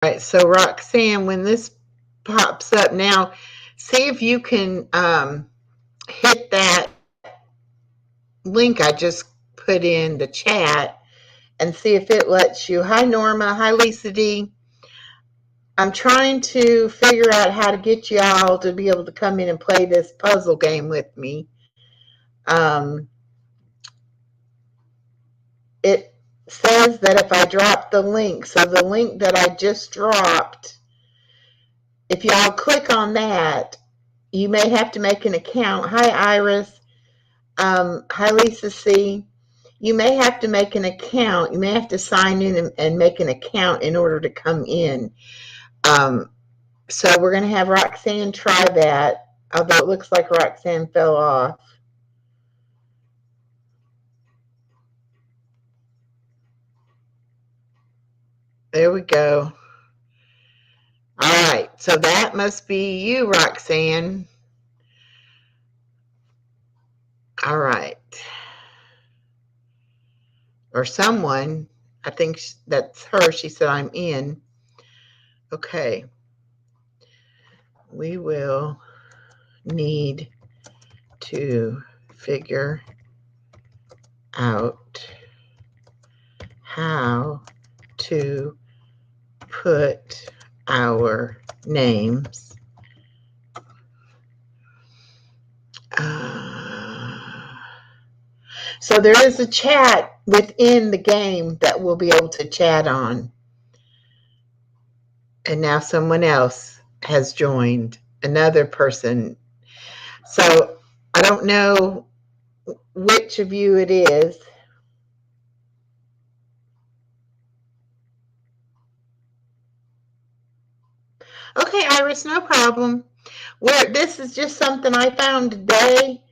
right, so Roxanne, when this pops up now, see if you can hit that link I just put in the chat and see if it lets you. Hi, Norma. Hi, Lisa D. I'm trying to figure out how to get you all to be able to come in and play this puzzle game with me. Um, it says that if I drop the link, so the link that I just dropped, if y'all click on that, you may have to make an account. Hi, Iris. Hi, Lisa C. You may have to make an account. You may have to sign in and make an account in order to come in. Um, so we're going to have Roxanne try that, although it looks like Roxanne fell off. There we go. All right, so that must be you, Roxanne. All right. Or someone. I think that's her. She said, I'm in. Okay. We will need to figure out how to put our names. So there is a chat within the game that we'll be able to chat on. And now someone else has joined, another person. So I don't know which of you it is. Okay, Iris, no problem. This is just something I found today,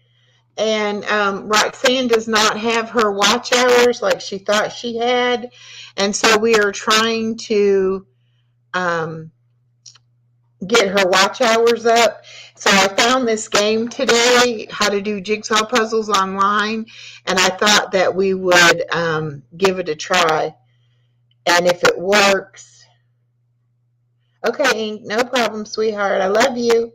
and Roxanne does not have her watch hours like she thought she had, and so we are trying to um, get her watch hours up. So I found this game today, how to do jigsaw puzzles online, and I thought that we would give it a try. And if it works, okay, no problem, sweetheart. I love you.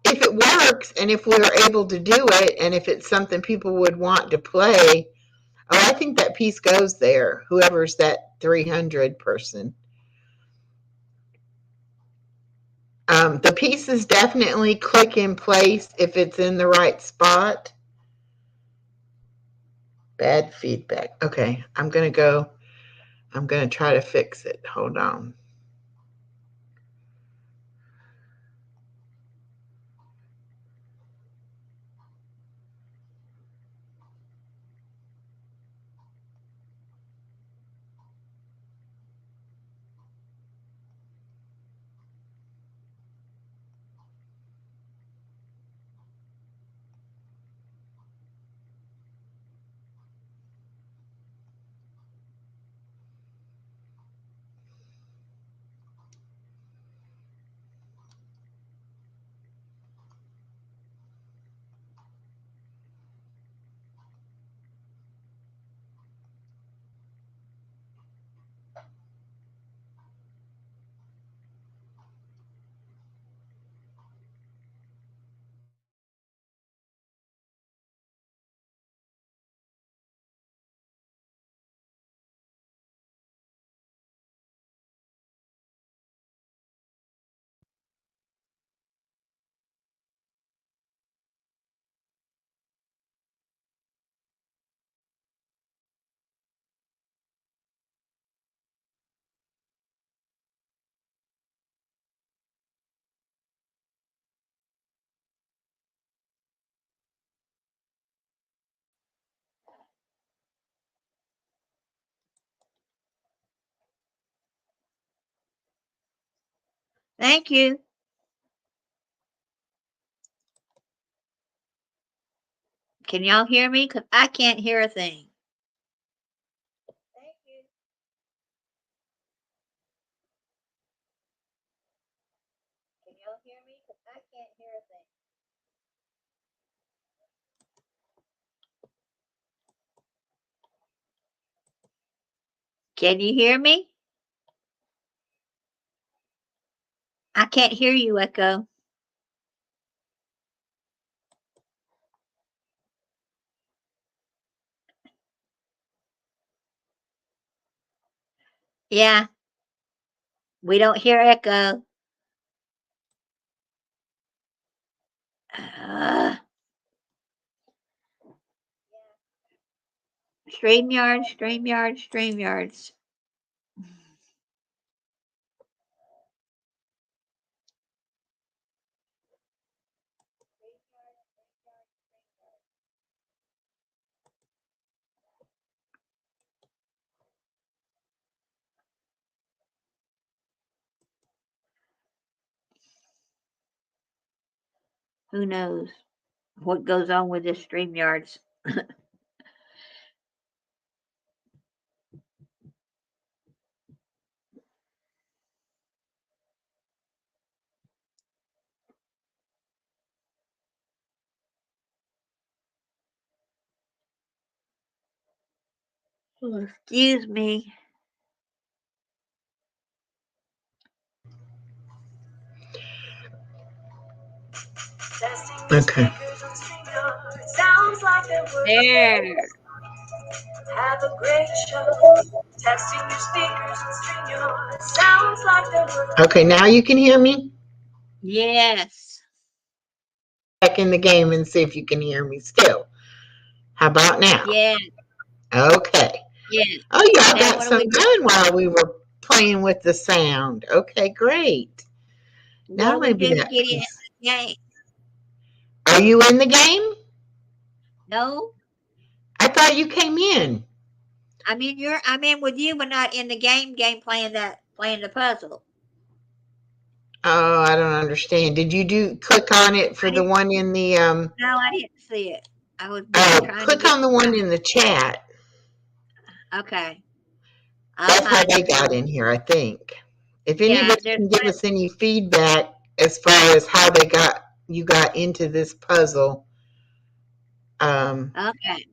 If it works and if we are able to do it, and if it's something people would want to play, oh, I think that piece goes there, whoever's that 300 person. The pieces definitely click in place if it's in the right spot. Bad feedback. Okay, I'm going to try to fix it. Hold on. Thank you. Can y'all hear me? Because I can't hear a thing. Thank you. Can y'all hear me? Because I can't hear a thing. Can you hear me? I can't hear you, Echo. Yeah, we don't hear Echo. Uh, StreamYards, StreamYards, StreamYards. Who knows what goes on with this StreamYards? Oh, excuse me. Okay. There. Have a great show. Testing your speakers and StreamYard. Sounds like they're Okay, now you can hear me? Yes. Back in the game and see if you can hear me still. How about now? Yeah. Okay. Yeah. Oh, y'all Now got what do some we do? done while we were playing with the sound. Okay, great. What Now do we maybe do to that get in piece. the game? Are you in the game? No, I thought you came in. I'm in with you, but not in the game playing the puzzle. Oh, I don't understand. Did you click on it for I the didn't. one in the No, I didn't see it. I was busy oh, trying to click get. on the one in the chat. Okay, I'll That's how find they it. got in here, I think. If Yeah, anybody there's can give us any feedback as far as how you got into this puzzle. okay.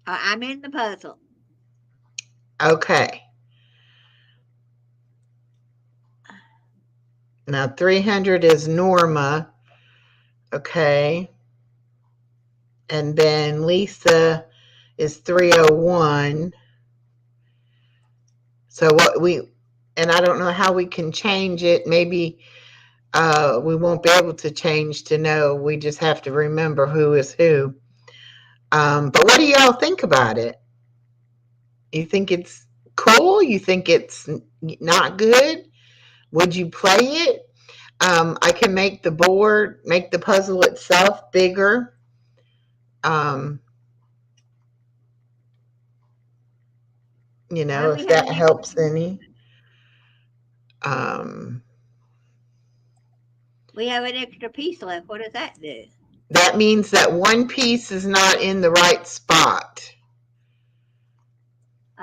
I'm in the puzzle. Okay. Now 300 is Norma. Okay. And then Lisa is 301. So and I don't know how we can change it. Maybe we won't be able to change to know. We just have to remember who is who. But what do y'all think about it? You think it's cool? You think it's not good? Would you play it? I can make the puzzle itself bigger. Why do we If have that an extra? helps any. Um, We have an extra piece left. What does that do? that means that one piece is not in the right spot.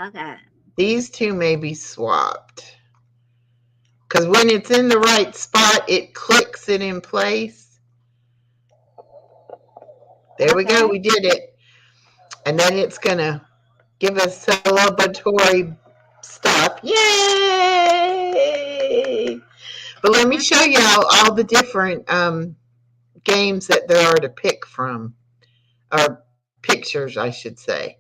Okay. These two may be swapped. Because when it's in the right spot, it clicks it in place. There we go. Okay. We did it. And then it's going to give us celebratory stuff. Yay! But let me show y'all all the different games that there are to pick from. Or pictures, I should say.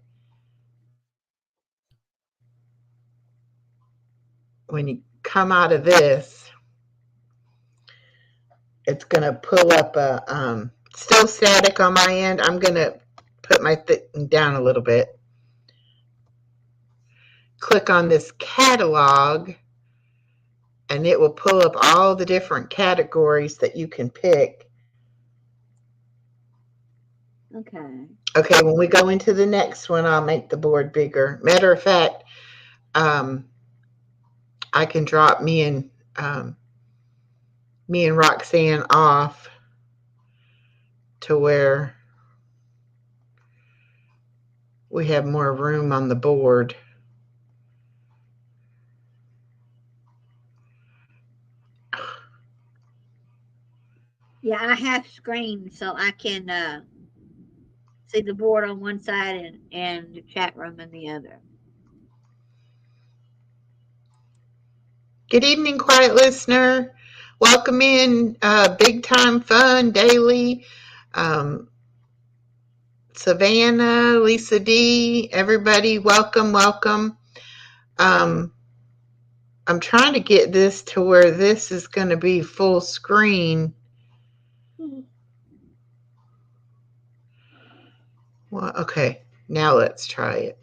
When you come out of this, it's going to pull up a still static on my end. I'm going to put my thing down a little bit. Click on this catalog and it will pull up all the different categories that you can pick. Okay. Okay, when we go into the next one, I'll make the board bigger. Matter of fact, I can drop me and Roxanne off to where we have more room on the board. Yeah, I have screens so I can see the board on one side and the chat room in the other. Good evening, quiet listener. Welcome in Big Time Fun Daily, Savannah, Lisa D, everybody, welcome. I'm trying to get this to where this is going to be full screen. Well, okay, now let's try it.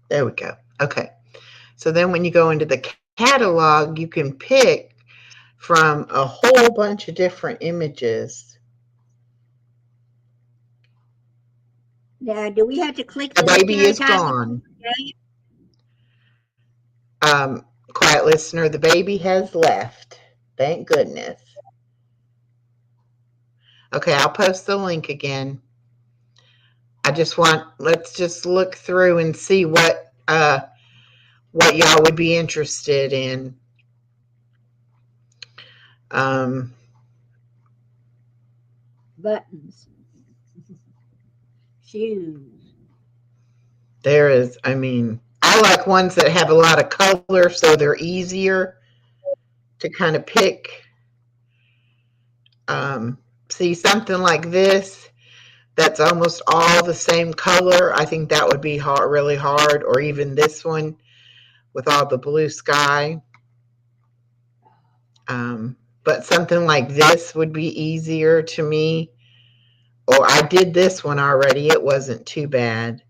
There we go. Okay. So then when you go into the catalog, you can pick from a whole bunch of different images. Now, do we have to click The the baby dictionary is title? gone. Quiet listener, the baby has left. Thank goodness. Okay, I'll post the link again. Let's just look through and see what y'all would be interested in. Buttons. Shoes. I like ones that have a lot of color so they're easier to kind of pick. See something like this that's almost all the same color. I think that would be really hard, or even this one with all the blue sky. But something like this would be easier to me. Or I did this one already. It wasn't too bad.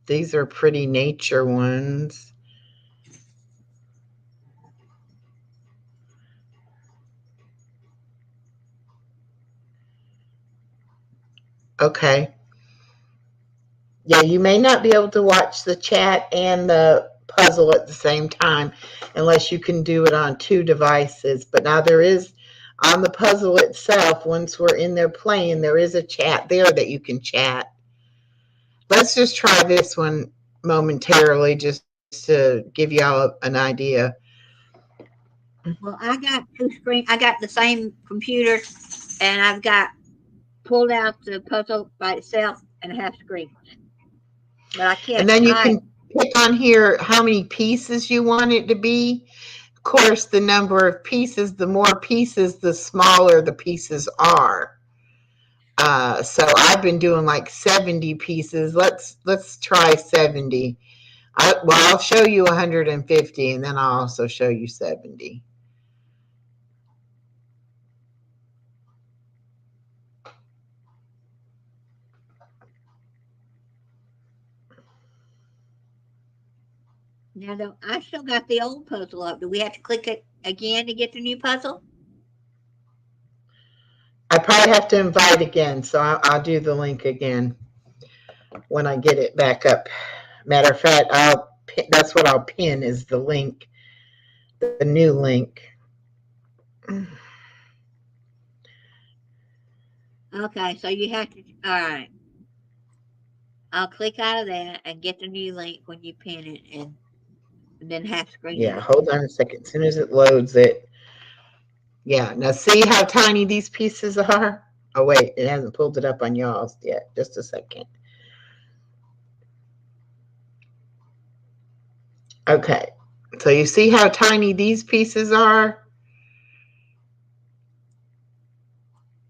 These are pretty nature ones. Okay. Yeah, you may not be able to watch the chat and the puzzle at the same time unless you can do it on 2 devices. But now there is, on the puzzle itself, once we're in there playing, there is a chat there that you can chat. Let's just try this one momentarily just to give y'all an idea. Well, I got 2 screens. I got the same computer, and I've got pulled out the puzzle by itself and have screens. But I can't. And then you can pick on here how many pieces you want it to be. Of course, the number of pieces, the more pieces, the smaller the pieces are. So I've been doing like 70 pieces. Let's try 70. I'll show you 150 and then I'll also show you 70. Now, though, I still got the old puzzle up. Do we have to click it again to get the new puzzle? I probably have to invite again, so I'll do the link again when I get it back up. Matter of fact, that's what I'll pin is the link, the new link. Okay, so you have to. All right. I'll click out of that and get the new link when you pin it, and then half screen. Yeah, hold on a second. As soon as it loads it. Yeah, now see how tiny these pieces are? Oh, wait, it hasn't pulled it up on y'all's yet. Just a second. Okay, so you see how tiny these pieces are?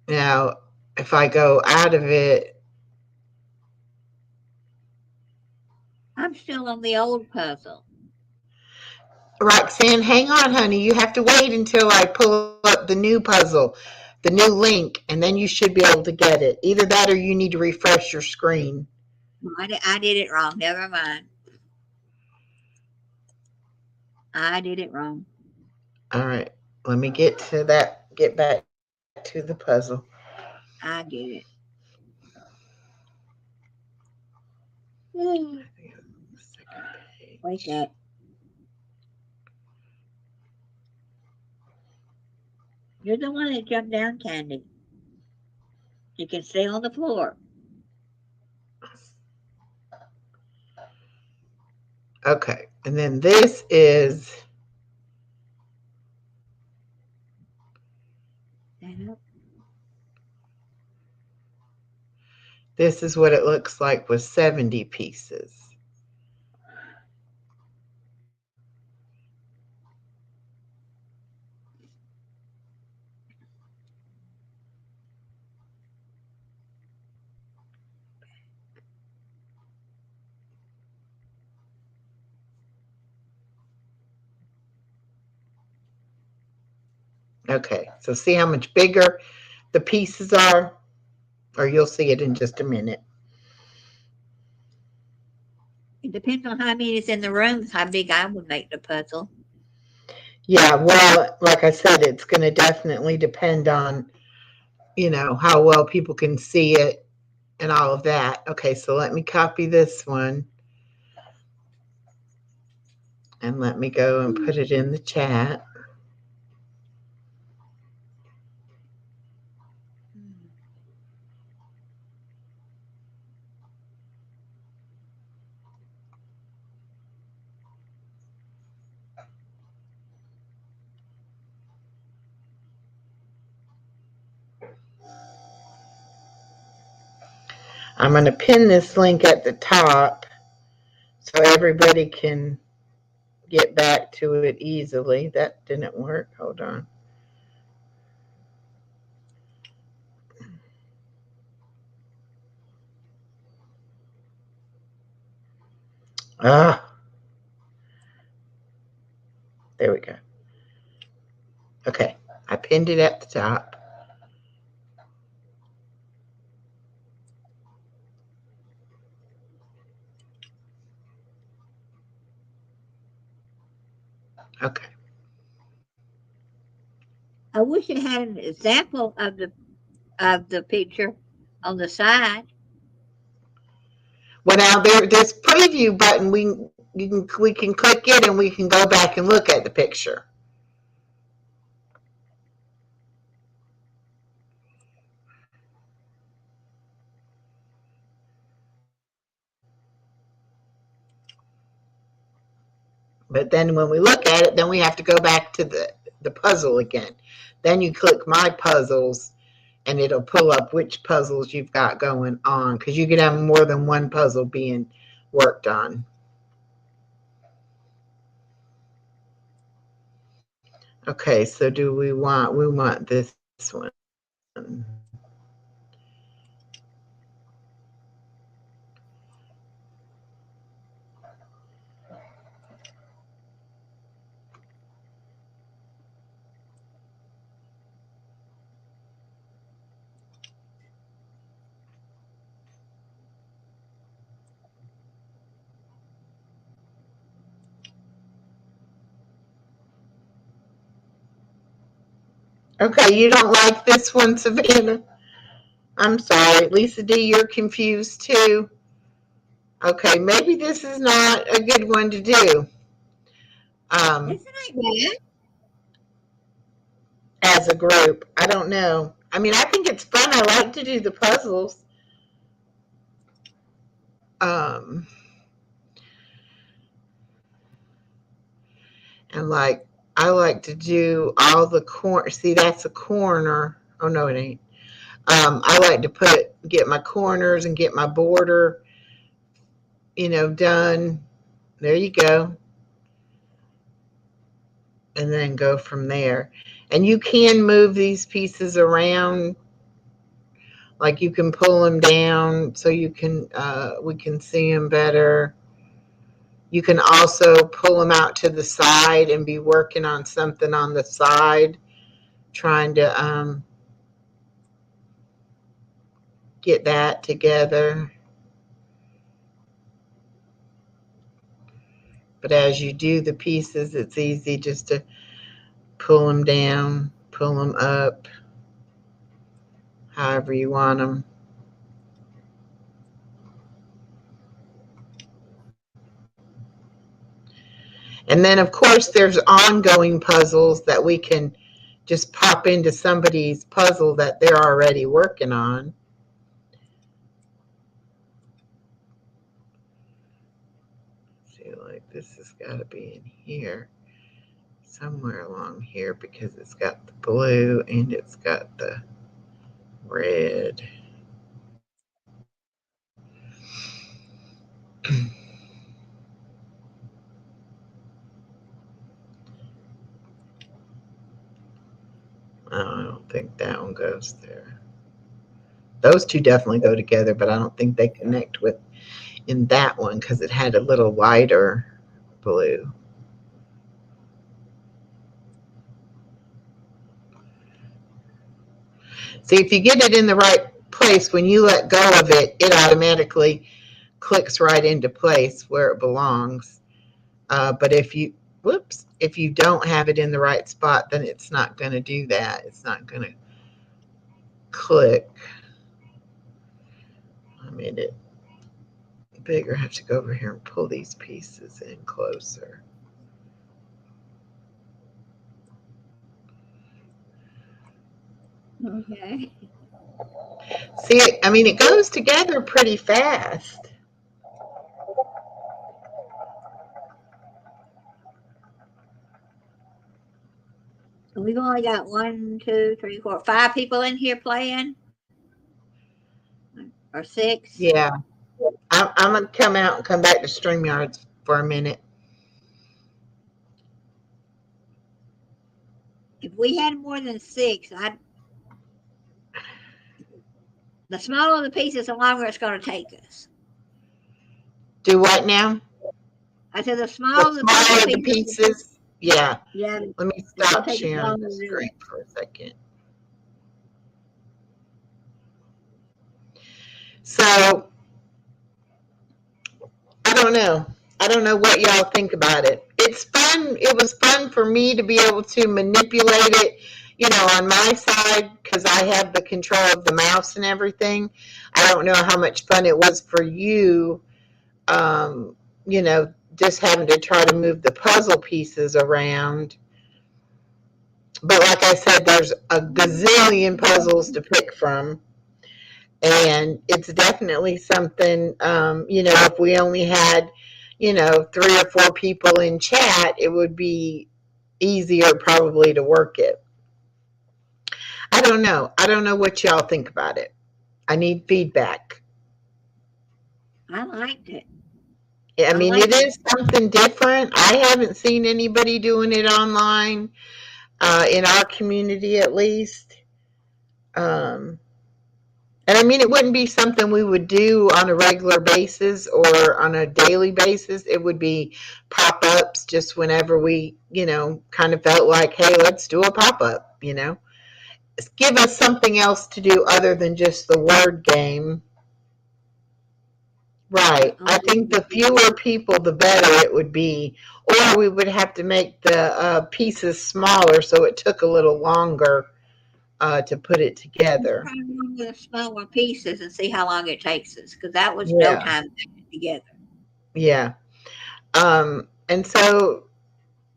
Now, if I go out of it. I'm still on the old puzzle. Roxanne, hang on, honey. You have to wait until I pull up the new puzzle, the new link, and then you should be able to get it. Either that or you need to refresh your screen. I did it wrong. Never mind. I did it wrong. All right. Let me get back to the puzzle. I get it. Wake up. You're the one that jumped down, Candy. You can stay on the floor. Okay. And then this is. that up. This is what it looks like with 70 pieces. Okay, so see how much bigger the pieces are? Or you'll see it in just a minute. It depends on how many is in the rooms, how big I would make the puzzle. Yeah, well, like I said, it's going to definitely depend on, how well people can see it and all of that. Okay, so let me copy this one. And let me go and put it in the chat. I'm going to pin this link at the top so everybody can get back to it easily. That didn't work. Hold on. There we go. Okay, I pinned it at the top. Okay. I wish it had an example of the picture on the side. Well, now there's preview button. We can click it and we can go back and look at the picture. But then when we look at it, then we have to go back to the puzzle again. Then you click My Puzzles, and it'll pull up which puzzles you've got going on, because you can have more than one puzzle being worked on. Okay, so we want this one. Okay, you don't like this one, Savannah? I'm sorry. Lisa D, you're confused too. Okay, maybe this is not a good one to do. This ain't As a group. I don't know. I mean, I think it's fun. I like to do the puzzles. And like, I like to do all the corner. See, that's a corner. Oh no, it ain't. I like to get my corners and get my border, done. There you go. And then go from there. And you can move these pieces around. Like you can pull them down so we can see them better. You can also pull them out to the side and be working on something on the side, trying to get that together. But as you do the pieces, it's easy just to pull them down, pull them up, however you want them. And then, of course, there's ongoing puzzles that we can just pop into somebody's puzzle that they're already working on. See, like this has got to be in here. somewhere along here because it's got the blue and it's got the red. I don't think that one goes there. Those two definitely go together, but I don't think they connect with in that one because it had a little lighter blue. See, if you get it in the right place, when you let go of it, it automatically clicks right into place where it belongs. But if you, whoops, if you don't have it in the right spot, then it's not going to do that. It's not going to click. I made it bigger. I have to go over here and pull these pieces in closer. Okay. See, I mean, it goes together pretty fast. We've only got 1, 2, 3, 4, 5 people in here playing, or 6. Yeah. I'm going to come out and come back to StreamYards for a minute. If we had more than 6, the smaller the pieces, the longer it's going to take us. Do what now? I said the smaller The pieces. Yeah. Yeah. Let me stop sharing the screen for a second. So, I don't know. I don't know what y'all think about it. It's fun. It was fun for me to be able to manipulate it, you know, on my side because I have the control of the mouse and everything. I don't know how much fun it was for you, you know, just having to try to move the puzzle pieces around. But like I said, there's a gazillion puzzles to pick from. And it's definitely something, you know, if we only had, you know, 3 or 4 people in chat, it would be easier probably to work it. I don't know. I don't know what y'all think about it. I need feedback. I liked it. I mean, it is something different. I haven't seen anybody doing it online, in our community at least. And I mean, it wouldn't be something we would do on a regular basis or on a daily basis. It would be pop-ups just whenever we, you know, kind of felt like, hey, let's do a pop-up, you know. Give us something else to do other than just the word game. Right. I think the fewer people, the better it would be. Or we would have to make the pieces smaller so it took a little longer to put it together. Try one with smaller pieces and see how long it takes us, because that was no time together. Yeah. And so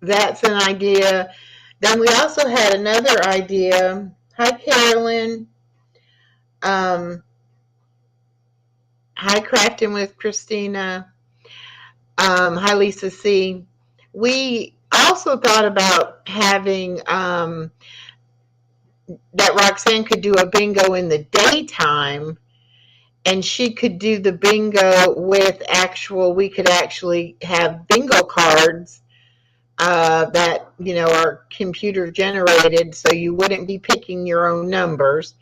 that's an idea. Then we also had another idea. Hi, Carolyn. Hi, Crafting with Christina. Hi, Lisa C. We also thought about having that Roxanne could do a bingo in the daytime, and she could do the bingo with we could actually have bingo cards that, you know, are computer generated, so you wouldn't be picking your own numbers,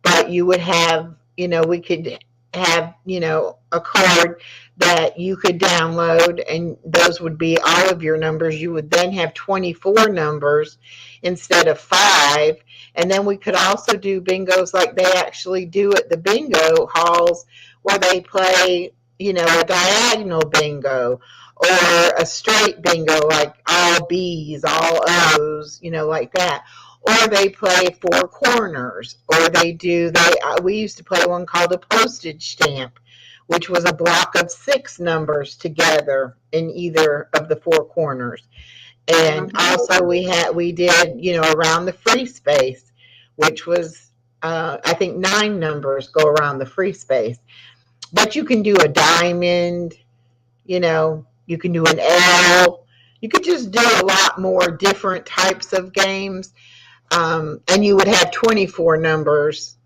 but you would have, you know, we could have, you know, a card that you could download, and those would be all of your numbers. You would then have 24 numbers instead of 5. And then we could also do bingos like they actually do at the bingo halls, where they play, you know, a diagonal bingo or a straight bingo, like all B's, all O's, you know, like that. Or they play 4 corners, or we used to play one called a postage stamp, which was a block of 6 numbers together in either of the 4 corners. And also we did, you know, around the free space, which was, I think 9 numbers go around the free space. But you can do a diamond, you know, you can do an L, You could just do a lot more different types of games, and you would have 24 numbers.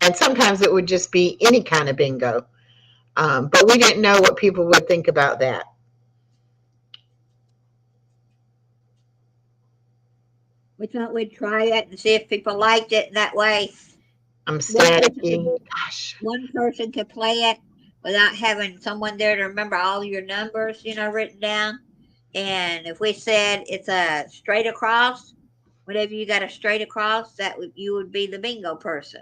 And sometimes it would just be any kind of bingo. But we didn't know what people would think about that. We thought we'd try it and see if people liked it. That way, I'm one person, staticky. Gosh. one person could play it without having someone there to remember all your numbers, written down. And if we said it's a straight across, whenever you got a straight across, you would be the bingo person.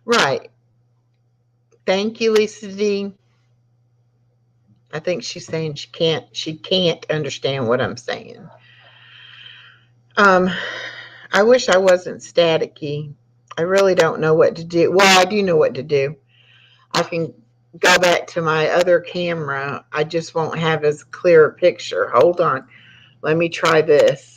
Right. Thank you, Lisa D. I think she's saying she can't understand what I'm saying. I wish I wasn't staticky. I really don't know what to do. Well, I do know what to do. I can go back to my other camera. I just won't have as clear a picture. Hold on. Let me try this.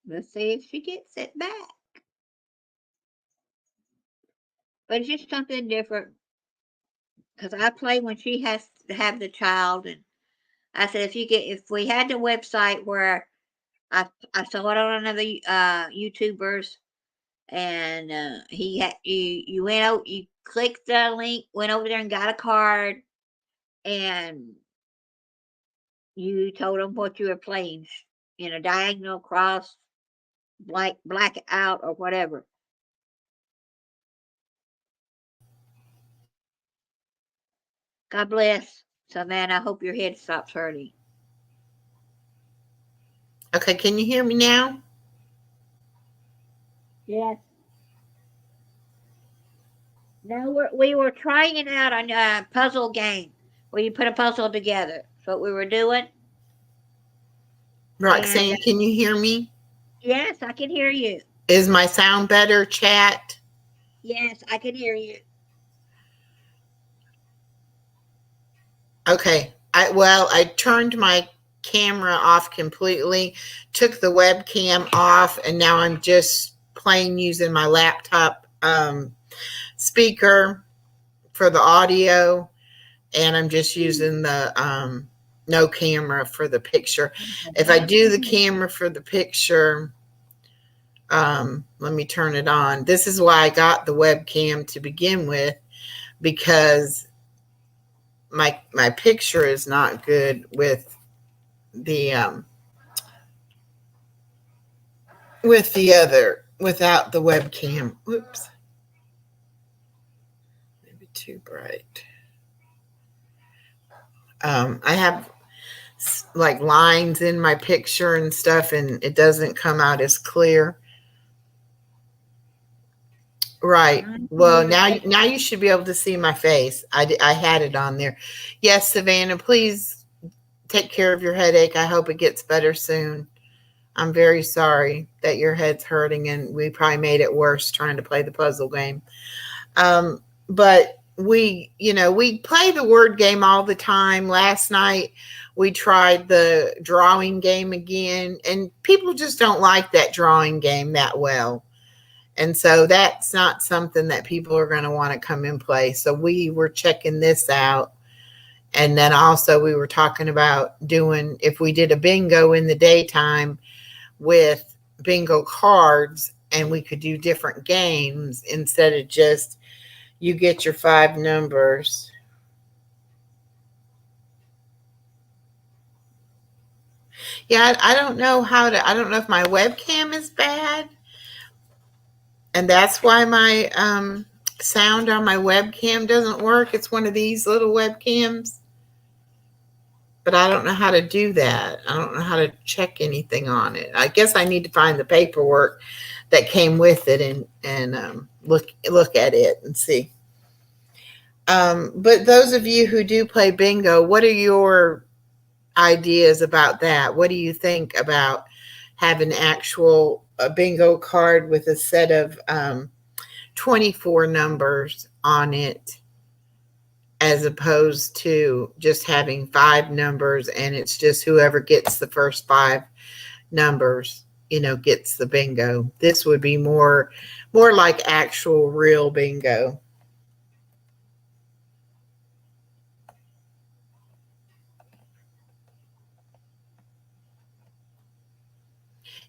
Let's see if she gets it back. But it's just something different because I play when she has to have the child, and I said if we had the website where I saw it on another YouTubers, and you went out, you clicked the link, went over there and got a card, and you told them what you were playing, diagonal, cross, black out, or whatever. God bless, Savannah. I hope your head stops hurting. Okay, can you hear me now? Yes. No, we were trying out a puzzle game where you put a puzzle together. That's what we were doing. Roxanne, And can you hear me? yes, I can hear you. Is my sound better, chat? Yes, I can hear you. Okay. I turned my camera off completely, took the webcam off, and now I'm just plain using my laptop speaker for the audio, and I'm just using the no camera for the picture. If I do the camera for the picture, let me turn it on. This is why I got the webcam to begin with, because my picture is not good with the without the webcam. Whoops, maybe too bright. I have like lines in my picture and stuff, and it doesn't come out as clear. Right. Well, now you should be able to see my face. I had it on there. Yes, Savannah, please take care of your headache. I hope it gets better soon. I'm very sorry that your head's hurting, and we probably made it worse trying to play the puzzle game. But we play the word game all the time. Last night we tried the drawing game again, and people just don't like that drawing game that well. And so that's not something that people are going to want to come and play. So we were checking this out. And then also we were talking about doing, if we did a bingo in the daytime with bingo cards, and we could do different games instead of just you get your 5 numbers. Yeah, I don't know if my webcam is bad. And that's why my sound on my webcam doesn't work. It's one of these little webcams. But I don't know how to do that. I don't know how to check anything on it. I guess I need to find the paperwork that came with it and look at it and see. But those of you who do play bingo, what are your ideas about that? What do you think about having a bingo card with a set of 24 numbers on it? as opposed to just having 5 numbers and it's just whoever gets the first 5 numbers, gets the bingo. This would be more like actual real bingo.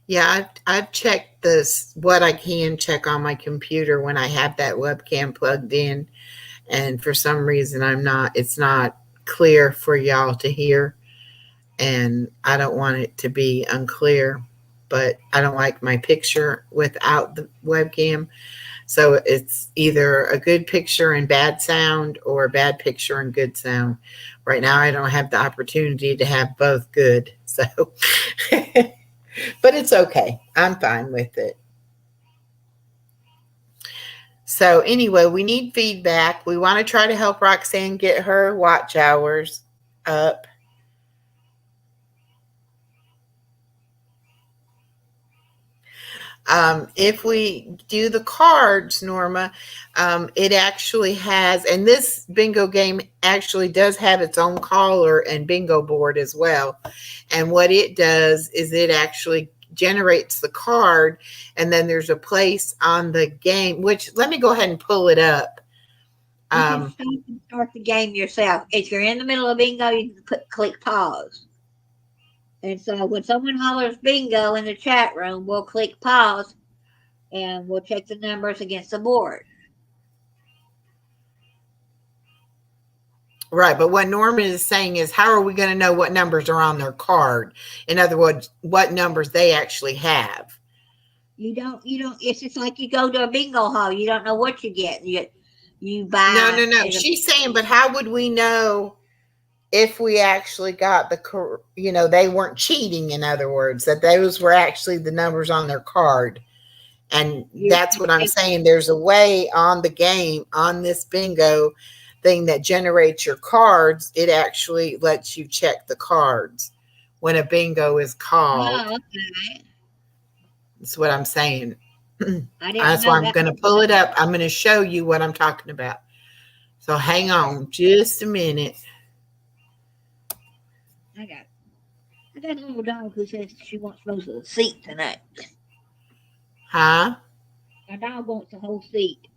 Yeah, I've checked this, what I can check on my computer when I have that webcam plugged in, and for some reason it's not clear for y'all to hear, and I don't want it to be unclear, but I don't like my picture without the webcam. So it's either a good picture and bad sound or a bad picture and good sound. Right now I don't have the opportunity to have both good. So but it's okay. I'm fine with it. So anyway, we need feedback. We want to try to help Roxanne get her watch hours up. If we do the cards, Norma, it actually has, and this bingo game actually does have its own caller and bingo board as well. And what it does is it actually generates the card, and then there's a place on the game, which let me go ahead and pull it up. You can stop and start the game yourself. If you're in the middle of bingo, you can click pause. And so when someone hollers bingo in the chat room, we'll click pause and we'll check the numbers against the board. Right, but what Norman is saying is, how are we going to know what numbers are on their card? In other words, what numbers they actually have. You don't, it's just like you go to a bingo hall. You don't know what you get. You buy. No. She's saying, but how would we know if we actually got they weren't cheating, in other words, that those were actually the numbers on their card. And that's what I'm saying. There's a way on the game, on this bingo thing that generates your cards. It actually lets you check the cards when a bingo is called. Oh, okay. That's what I'm saying. That's why I'm going to pull it up. I'm going to show you what I'm talking about. So hang on just a minute. I got a little dog who says she wants most of the seat tonight. Huh? My dog wants the whole seat.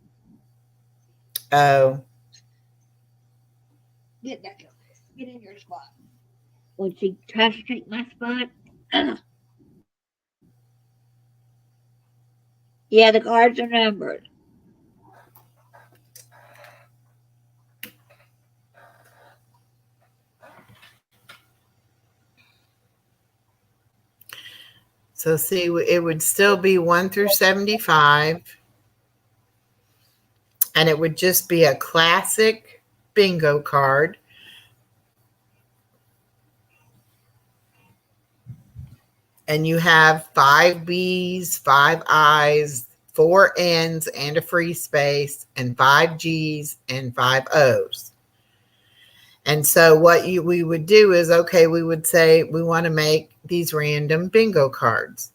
Oh. Get back up. Get in your spot. When she tries to take my spot. Yeah, the cards are numbered. So see, it would still be 1 through 75. And it would just be a classic bingo card. And you have 5 B's, 5 I's, 4 N's and a free space, and 5 G's and 5 O's. And so what we would do is, okay, we would say we want to make these random bingo cards.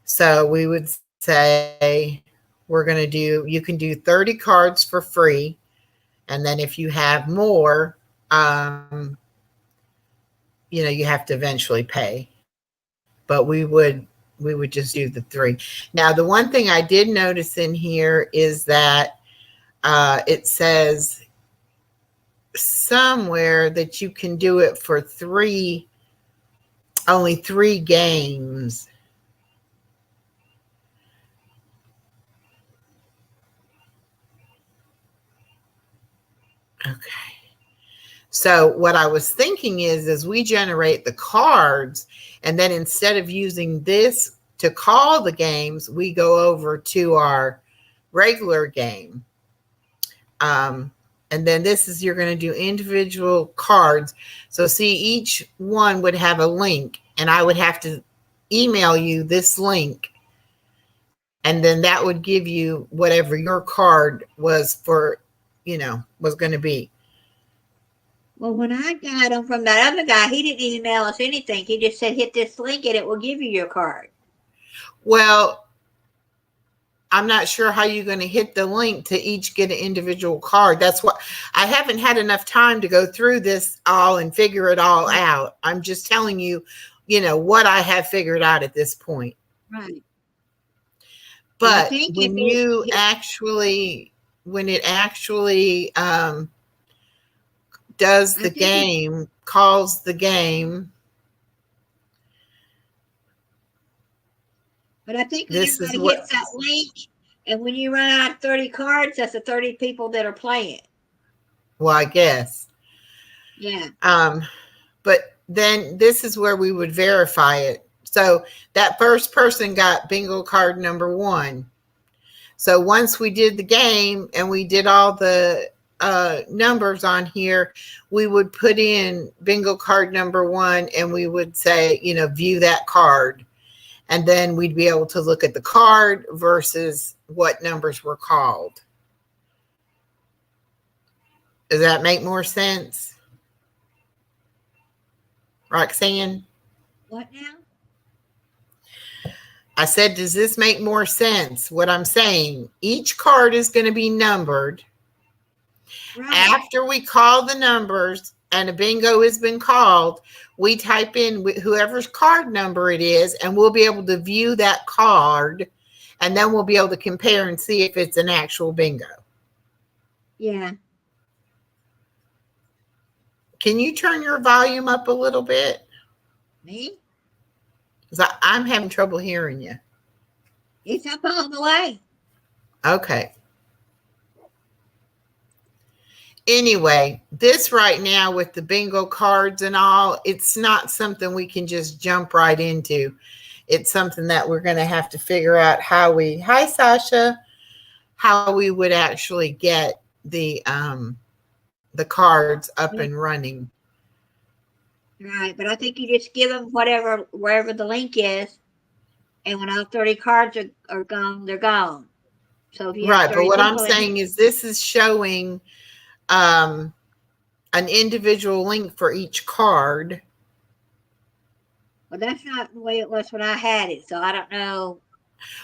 So we would say we're going to do, you can do 30 cards for free. And then if you have more, you have to eventually pay. But we would just do the 3. Now, the one thing I did notice in here is that it says somewhere that you can do it for only 3 games. Okay. So what I was thinking is we generate the cards, and then instead of using this to call the games, we go over to our regular game. And then this is, you're going to do individual cards. So see, each one would have a link, and I would have to email you this link. And then that would give you whatever your card was for, was going to be. Well, when I got them from that other guy, he didn't email us anything. He just said, hit this link and it will give you your card. Well, I'm not sure how you're going to hit the link to each get an individual card. That's what I haven't had enough time to go through this all and figure it all out. I'm just telling you, what I have figured out at this point. Right. But when it actually does the game, calls the game. But I think when everybody hits that link, and when you run out of 30 cards, that's the 30 people that are playing. Well, I guess. Yeah. But then this is where we would verify it. So that first person got bingo card number 1. So once we did the game and we did all the numbers on here, we would put in bingo card number 1 and we would say, view that card. And then we'd be able to look at the card versus what numbers were called. Does that make more sense? Roxanne? What now? I said, does this make more sense? What I'm saying, each card is going to be numbered. Right. After we call the numbers and a bingo has been called, we type in whoever's card number it is, and we'll be able to view that card, and then we'll be able to compare and see if it's an actual bingo. Yeah. Can you turn your volume up a little bit? Me? Because I'm having trouble hearing you. It's up all the way. Okay. Anyway, this right now with the bingo cards and all, it's not something we can just jump right into. It's something that we're going to have to figure out hi Sasha, how we would actually get the cards up and running. Right, but I think you just give them wherever the link is, and when all 30 cards are gone, they're gone. So if you right, but what I'm saying is this is showing an individual link for each card. Well, that's not the way it was when I had it, so I don't know.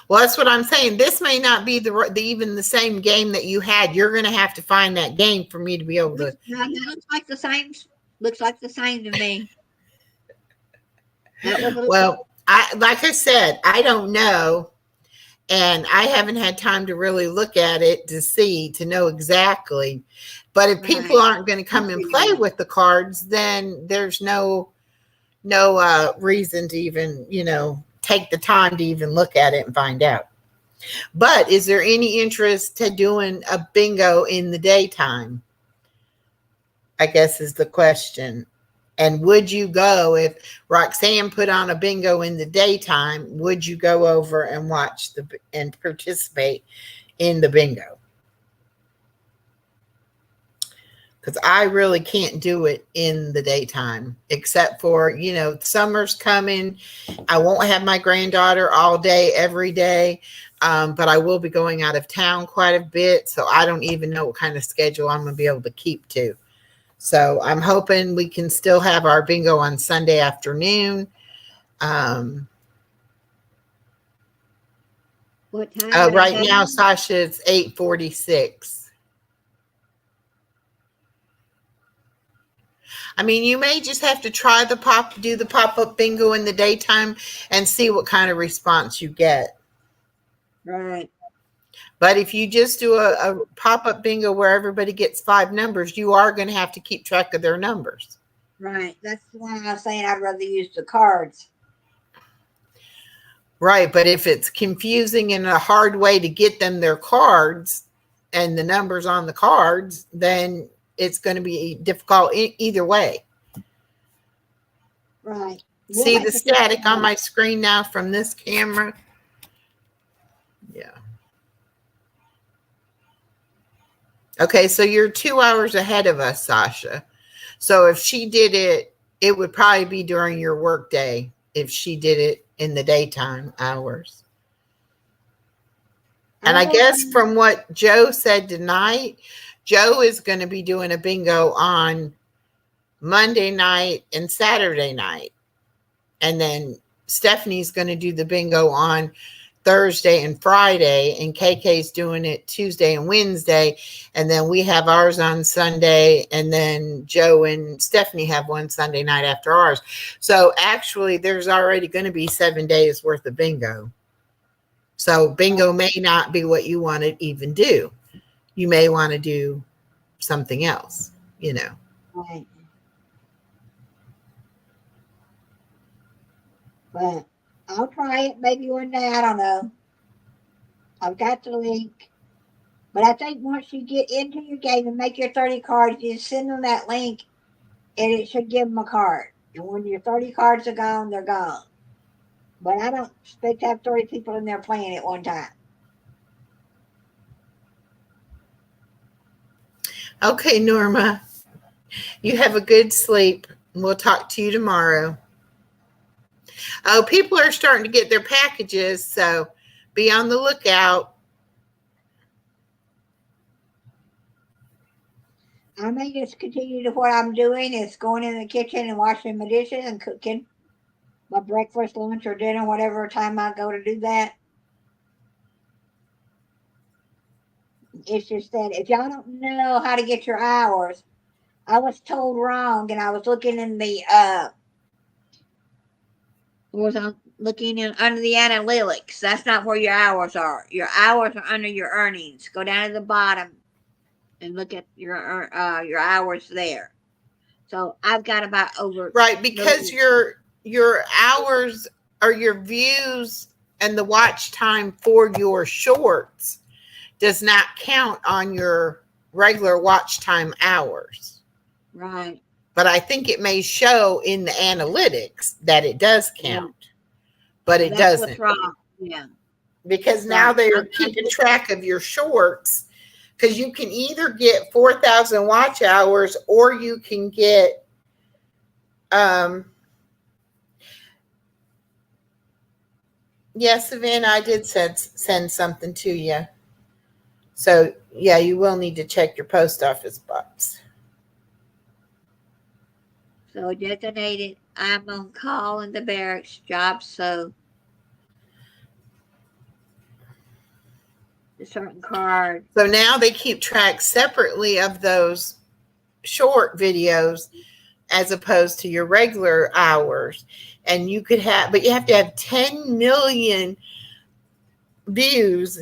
Well, that's what I'm saying. This may not be even the same game that you had. You're going to have to find that game for me to be able to. No, that looks like the same. Looks like the same to me. Well, like I said, I don't know. And I haven't had time to really look at it to know exactly. But if people aren't going to come and play with the cards, then there's no reason to even, take the time to even look at it and find out. But is there any interest to doing a bingo in the daytime? I guess is the question. And would you go if Roxanne put on a bingo in the daytime? Would you go over and watch and participate in the bingo? Because I really can't do it in the daytime, except for, summer's coming. I won't have my granddaughter all day, every day. But I will be going out of town quite a bit. So I don't even know what kind of schedule I'm going to be able to keep to. So I'm hoping we can still have our bingo on Sunday afternoon. What time? Right now, Sasha, it's 8:46. I mean, you may just have to try do the pop-up bingo in the daytime and see what kind of response you get. Right. But if you just do a pop-up bingo where everybody gets 5 numbers, you are going to have to keep track of their numbers. Right. That's the one I was saying I'd rather use the cards. Right. But if it's confusing and a hard way to get them their cards and the numbers on the cards, then it's going to be difficult either way. Right. See the static on my screen now from this camera? Yeah. Okay, so you're 2 hours ahead of us, Sasha. So if she did it, it would probably be during your work day if she did it in the daytime hours. And I guess from what Joe said tonight, Joe is going to be doing a bingo on Monday night and Saturday night. And then Stephanie's going to do the bingo on Thursday and Friday, and KK's doing it Tuesday and Wednesday, and then we have ours on Sunday, and then Joe and Stephanie have one Sunday night after ours. So actually there's already going to be 7 days worth of bingo. So bingo may not be what you want to even do. You may want to do something else, you know. Right. But I'll try it maybe one day. I don't know. I've got the link. But I think once you get into your game and make your 30 cards, you just send them that link and it should give them a card. And when your 30 cards are gone, they're gone. But I don't expect to have 30 people in there playing at one time. Okay, Norma. You have a good sleep. We'll talk to you tomorrow. Oh, people are starting to get their packages, so be on the lookout. I may just continue to what I'm doing is going in the kitchen and washing my dishes and cooking my breakfast, lunch, or dinner, whatever time I go to do that. It's just that if y'all don't know how to get your hours, I was told wrong, and I was looking in the under the analytics. That's not where your hours are. Your hours are under your earnings. Go down to the bottom and look at your hours there. So I've got about over Right, because your hours are your views, and the watch time for your shorts does not count on your regular watch time hours. Right. But I think it may show in the analytics that it does count, but it That's doesn't. what's wrong. Yeah. Because now they are keeping track of your shorts, because you can either get 4,000 watch hours or you can get yes, Savannah, I did send something to you. So yeah, you will need to check your post office box. So designated, I'm on call in the barracks job, so a certain card. So now they keep track separately of those short videos as opposed to your regular hours. And you could have, but you have to have 10 million views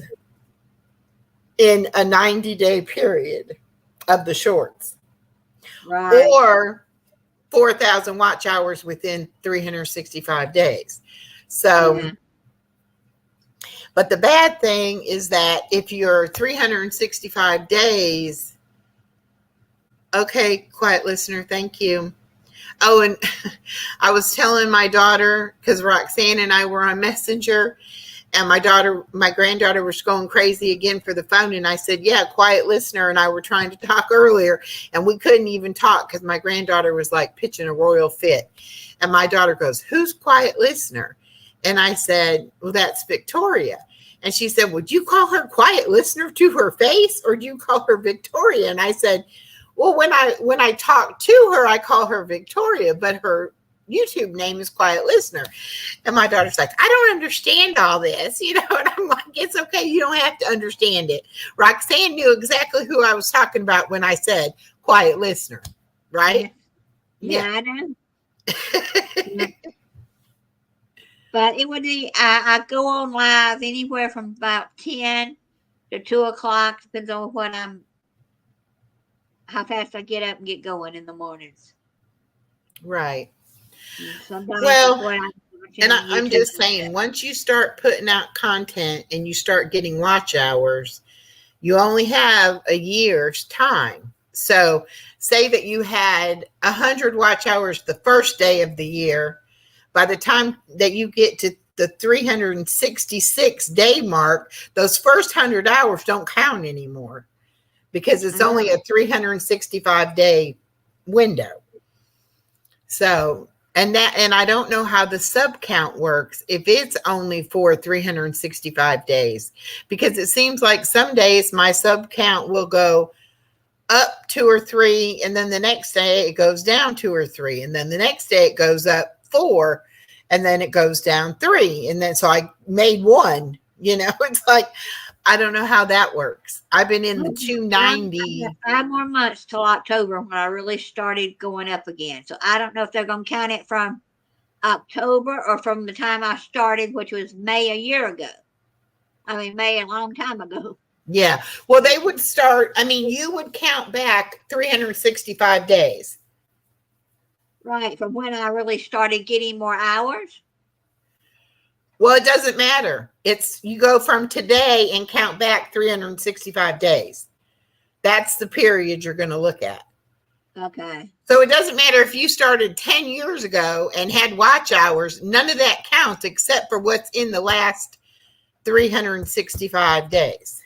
in a 90-day period of the shorts. Right. Or 4,000 watch hours within 365 days. So, Yeah. But the bad thing is that if you're 365 days, okay, quiet listener, thank you. Oh, and I was telling my daughter, because Roxanne and I were on Messenger, and my granddaughter was going crazy again for the phone. And I said, yeah, quiet listener and I were trying to talk earlier, and we couldn't even talk because my granddaughter was like pitching a royal fit. And my daughter goes, who's quiet listener? And I said, well, that's Victoria. And she said, would you call her quiet listener to her face, or do you call her Victoria? And I said, well, when I talk to her, I call her Victoria, but her YouTube name is Quiet Listener. And my daughter's like, I don't understand all this, and I'm like, it's okay. You don't have to understand it. Roxanne knew exactly who I was talking about when I said Quiet Listener, right? Yeah, I know. Yeah. But it would be, I go on live anywhere from about 10 to 2 o'clock, depends on how fast I get up and get going in the mornings. Right. Sometimes Well, and I'm just saying, once you start putting out content and you start getting watch hours, you only have a year's time. So say that you had 100 watch hours the first day of the year. By the time that you get to the 366 day mark, those first 100 hours don't count anymore, because it's only a 365 day window. So, and I don't know how the sub count works if it's only for 365 days, because it seems like some days my sub count will go up 2 or 3, and then the next day it goes down 2 or 3, and then the next day it goes up 4, and then it goes down 3, and then so I made 1, It's like, I don't know how that works. I've been in the I've 290. got 5 more months till October when I really started going up again. So I don't know if they're going to count it from October or from the time I started, which was May a year ago. I mean, May a long time ago. Yeah. Well, they would start, I mean, you would count back 365 days. Right, from when I really started getting more hours. Well, it doesn't matter. You go from today and count back 365 days. That's the period you're going to look at. Okay. So it doesn't matter if you started 10 years ago and had watch hours, none of that counts except for what's in the last 365 days.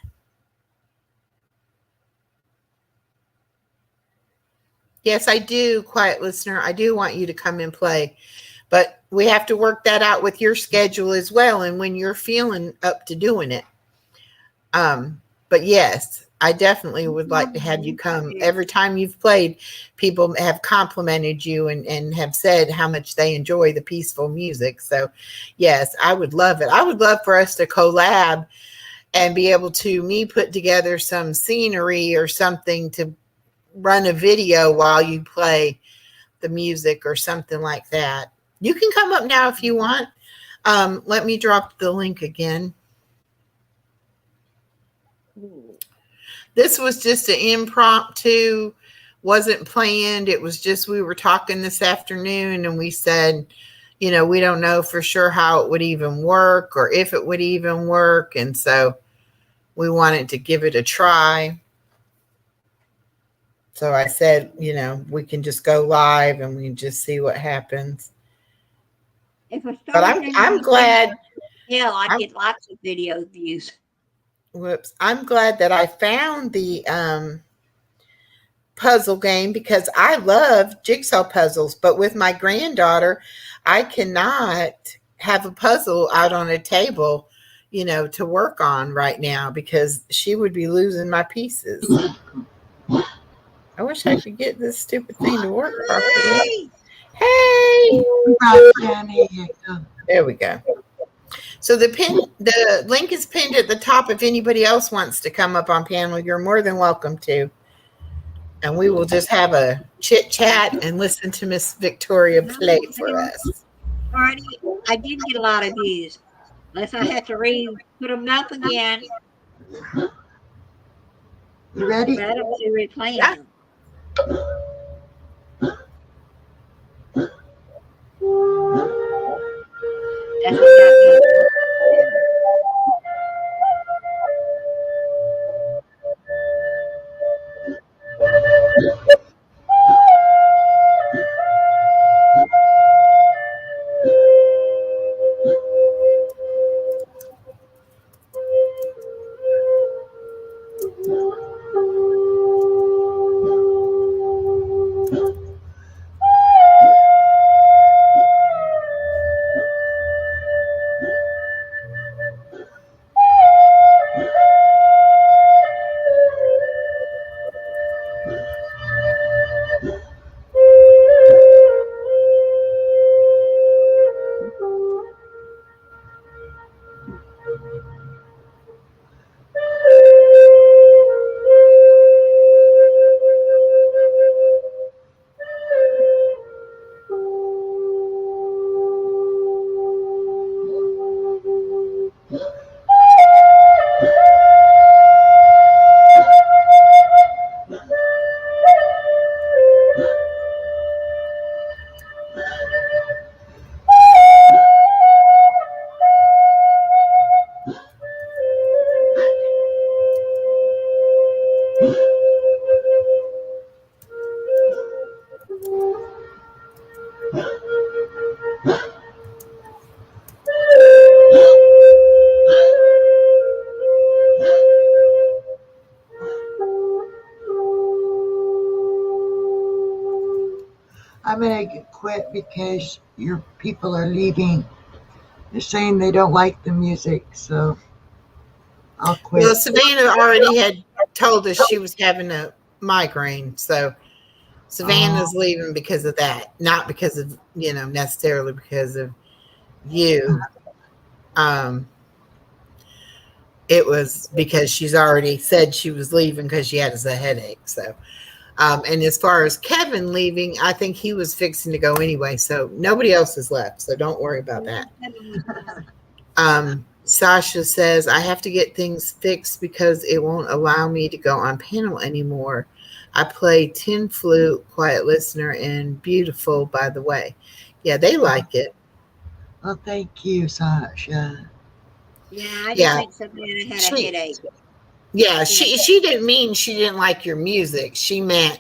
Yes, I do, quiet listener. I do want you to come and play, but we have to work that out with your schedule as well and when you're feeling up to doing it. But yes, I definitely would like to have you come. Every time you've played, people have complimented you and have said how much they enjoy the peaceful music. So yes, I would love it. I would love for us to collab and be able to put together some scenery or something to run a video while you play the music or something like that. You can come up now if you want. Let me drop the link again. This was just an impromptu, wasn't planned. It was just, we were talking this afternoon and we said, we don't know for sure how it would even work or if it would even work. And so we wanted to give it a try. So I said, we can just go live and we can just see what happens. But I'm glad. Yeah, I get lots of video views. Whoops. I'm glad that I found the puzzle game because I love jigsaw puzzles. But with my granddaughter, I cannot have a puzzle out on a table, to work on right now because she would be losing my pieces. I wish I could get this stupid thing to work properly. Hey! There we go. So the link is pinned at the top. If anybody else wants to come up on panel, you're more than welcome to. And we will just have a chit chat and listen to Miss Victoria play for us. Alrighty, I did get a lot of views. Unless I have to put them up again. You ready? But I don't see replaying Yeah. them. That's what got me. I'm going to quit because your people are leaving. They're saying they don't like the music, so I'll quit. Well, Savannah already had told us she was having a migraine, so Savannah's leaving because of that, not because of, necessarily because of you. it was because she's already said she was leaving because she has a headache. So, and as far as Kevin leaving, I think he was fixing to go anyway. So nobody else is left. So don't worry about that. Sasha says, I have to get things fixed because it won't allow me to go on panel anymore. I play tin flute, quiet listener, and beautiful, by the way. Yeah, they like it. Well, thank you, Sasha. Yeah, I just Yeah. think somebody had a She- headache. Yeah, she didn't mean she didn't like your music. She meant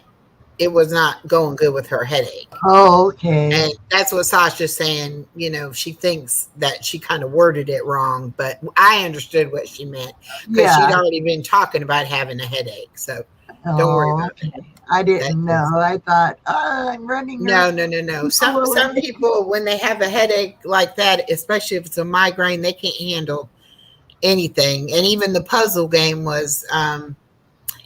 it was not going good with her headache. Oh, okay. And that's what Sasha's saying. You know, she thinks that she kind of worded it wrong, but I understood what she meant because she'd Yeah. already been talking about having a headache. So don't worry about okay. that. I didn't That- know. I thought, I'm running. No. Some people, when they have a headache like that, especially if it's a migraine, they can't handle anything. And even the puzzle game was,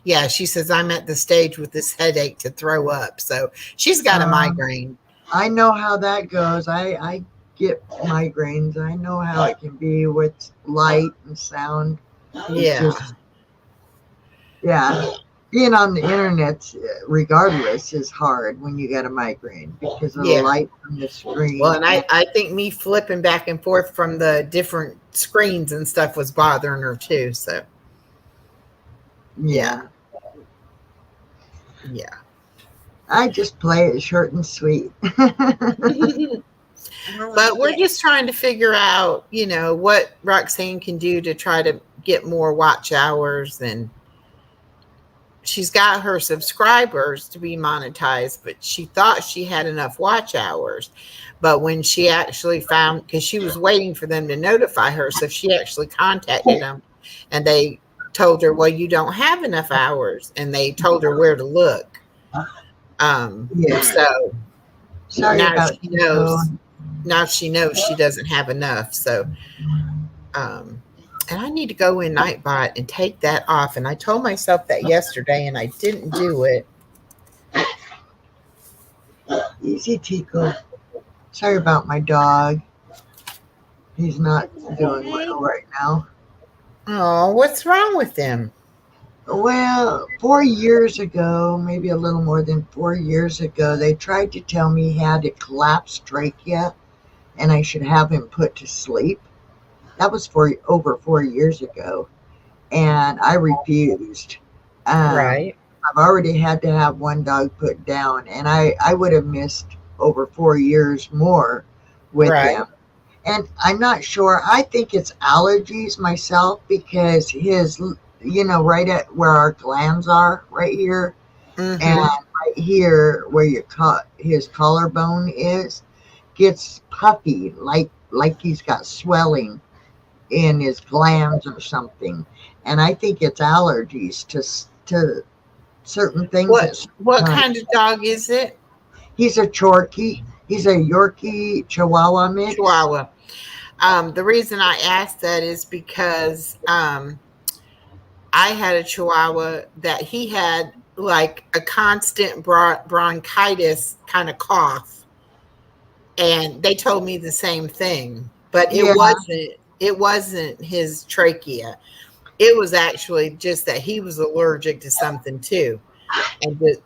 yeah, she says, I'm at the stage with this headache to throw up. So she's got a migraine. I know how that goes. I get migraines. I know how it can be with light and sound. Yeah. Yeah. Being on the internet, regardless, is hard when you got a migraine because of Yeah. the light from the screen. Well, and I think me flipping back and forth from the different screens and stuff was bothering her too. So yeah. yeah. I just play it short and sweet. But we're just trying to figure out, you know, what Roxanne can do to try to get more watch hours. And she's got her subscribers to be monetized, but she thought she had enough watch hours. But when she actually found, because she was waiting for them to notify her, so she actually contacted them and they told her, well, you don't have enough hours. And they told her where to look. Yeah. So Sorry now about she you. knows. Now she knows she doesn't have enough. So, and I need to go in Nightbot and take that off. And I told myself that yesterday and I didn't do it. Easy, Tico. Sorry about my dog. He's not doing well right now. Oh, what's wrong with him? Well, 4 years ago, maybe a little more than 4 years ago, they tried to tell me he had a collapsed trachea and I should have him put to sleep. That was over 4 years ago. And I refused. Right. I've already had to have one dog put down, and I would have missed over 4 years more with Right. him. And I'm not sure. I think it's allergies myself because his, right at where our glands are, right here, Mhm. and right here where his collarbone is, gets puffy, like he's got swelling in his glands or something. And I think it's allergies to certain things. What kind of dog is it? He's a Chorky. He's a Yorkie Chihuahua mix. Chihuahua. The reason I asked that is because I had a Chihuahua that he had like a constant bronchitis kind of cough, and they told me the same thing, but it wasn't his trachea. It was actually just that he was allergic to something too.